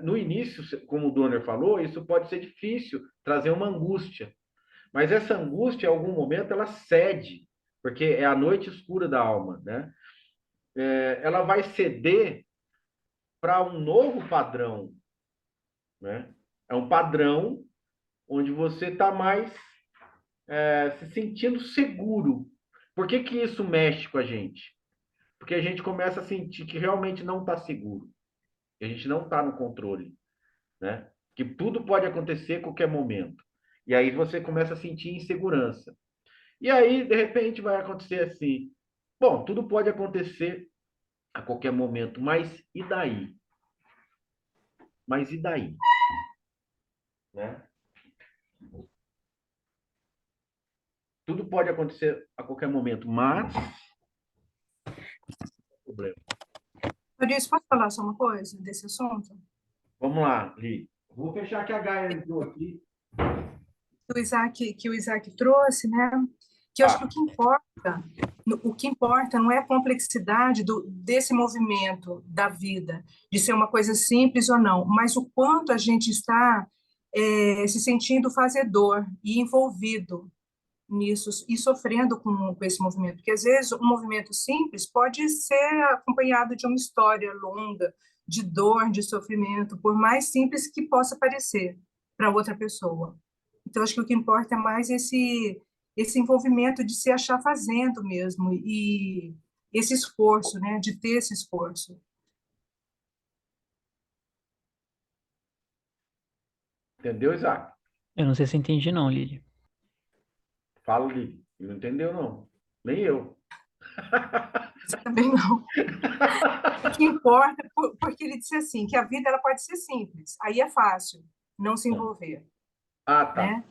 no início, como o Donner falou, isso pode ser difícil, trazer uma angústia. Mas essa angústia, em algum momento, ela cede, porque é a noite escura da alma, né? Ela vai ceder para um novo padrão, né? É um padrão onde você está mais se sentindo seguro. Por que que isso mexe com a gente? Porque a gente começa a sentir que realmente não está seguro, que a gente não está no controle, né? Que tudo pode acontecer a qualquer momento. E aí você começa a sentir insegurança. E aí, de repente, vai acontecer assim. Bom, tudo pode acontecer a qualquer momento, mas e daí? Mas e daí? Né? Tudo pode acontecer a qualquer momento, mas problema. Maurício, posso falar só uma coisa desse assunto? Vamos lá, Li. Vou fechar que a Gaia entrou aqui. Que o Isaac trouxe, né? Que eu acho que o que importa não é a complexidade desse movimento da vida, de ser uma coisa simples ou não, mas o quanto a gente está se sentindo fazedor e envolvido nisso e sofrendo com esse movimento, porque às vezes um movimento simples pode ser acompanhado de uma história longa de dor, de sofrimento, por mais simples que possa parecer para outra pessoa. Então, acho que o que importa é mais esse envolvimento de se achar fazendo mesmo e esse esforço, né, de ter esse esforço. Entendeu, Isaac? Eu não sei se eu entendi, não, Lili. Fala, Li. Não entendeu, não. Nem eu. Isso também não. O que importa, porque ele disse assim, que a vida ela pode ser simples, aí é fácil não se envolver, Ah, tá. né?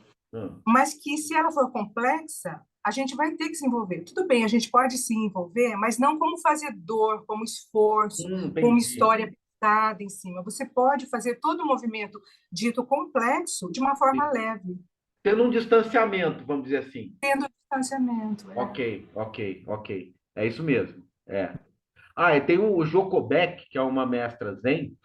Mas que se ela for complexa, a gente vai ter que se envolver. Tudo bem, a gente pode se envolver, mas não como fazedor, como esforço, como Entendi. história pensada em cima. Você pode fazer todo o movimento dito complexo de uma forma leve, Tendo um distanciamento, vamos dizer assim. tendo distanciamento. Ok, ok, ok. É isso mesmo. E tem o Jokobeck, que é uma mestra zen,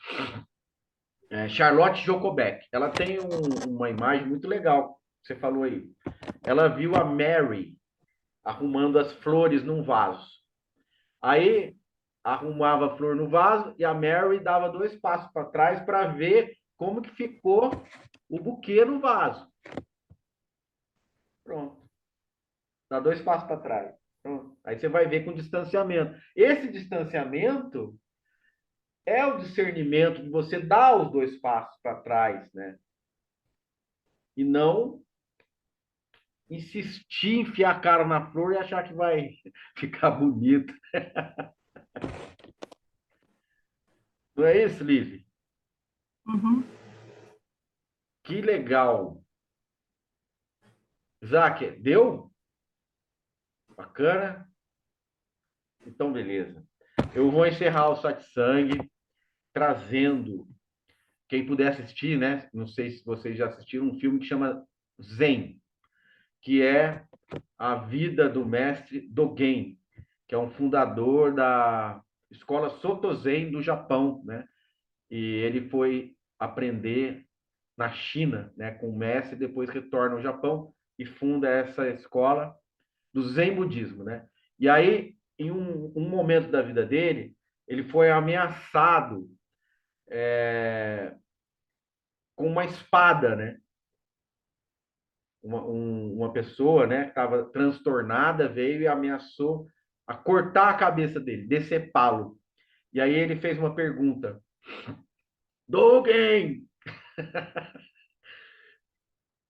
Charlotte Jokobeck. Ela tem uma imagem muito legal, que você falou aí. Ela viu a Mary arrumando as flores num vaso. Aí arrumava a flor no vaso e a Mary dava 2 passos para trás para ver como que ficou o buquê no vaso. Pronto. Dá 2 passos para trás. Pronto. Aí você vai ver com distanciamento. Esse distanciamento é o discernimento de você dar os 2 passos para trás, né? E não insistir em enfiar a cara na flor e achar que vai ficar bonito. Não é isso, Lívia? Uhum. Que legal. Isaac, deu? Bacana? Então, beleza. Eu vou encerrar o Satsang trazendo, quem puder assistir, né? Não sei se vocês já assistiram um filme que chama Zen, que é a vida do mestre Dogen, que é um fundador da escola Soto Zen do Japão, né? E ele foi aprender na China, né, com o mestre, depois retorna ao Japão e funda essa escola do Zen budismo, né? E aí, em um momento da vida dele, ele foi ameaçado com uma espada, né? Uma pessoa, né, que estava transtornada veio e ameaçou a cortar a cabeça dele, decepá-lo. E aí ele fez uma pergunta: Dogen,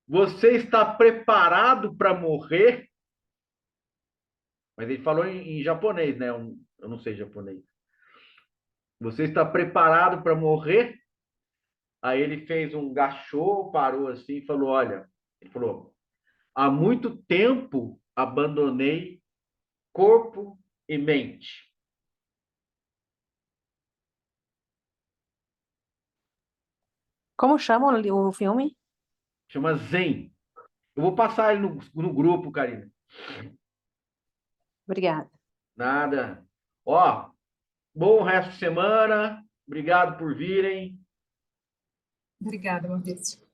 você está preparado para morrer? Mas ele falou em japonês, né? Eu não sei japonês. Você está preparado para morrer? Aí ele fez um gachô, parou assim e falou: Olha, ele falou, há muito tempo abandonei corpo e mente. Como chama o filme? Chama Zen. Eu vou passar ele no grupo, Karina. Obrigada. Nada. Ó, bom resto de semana. Obrigado por virem. Obrigada, Maurício.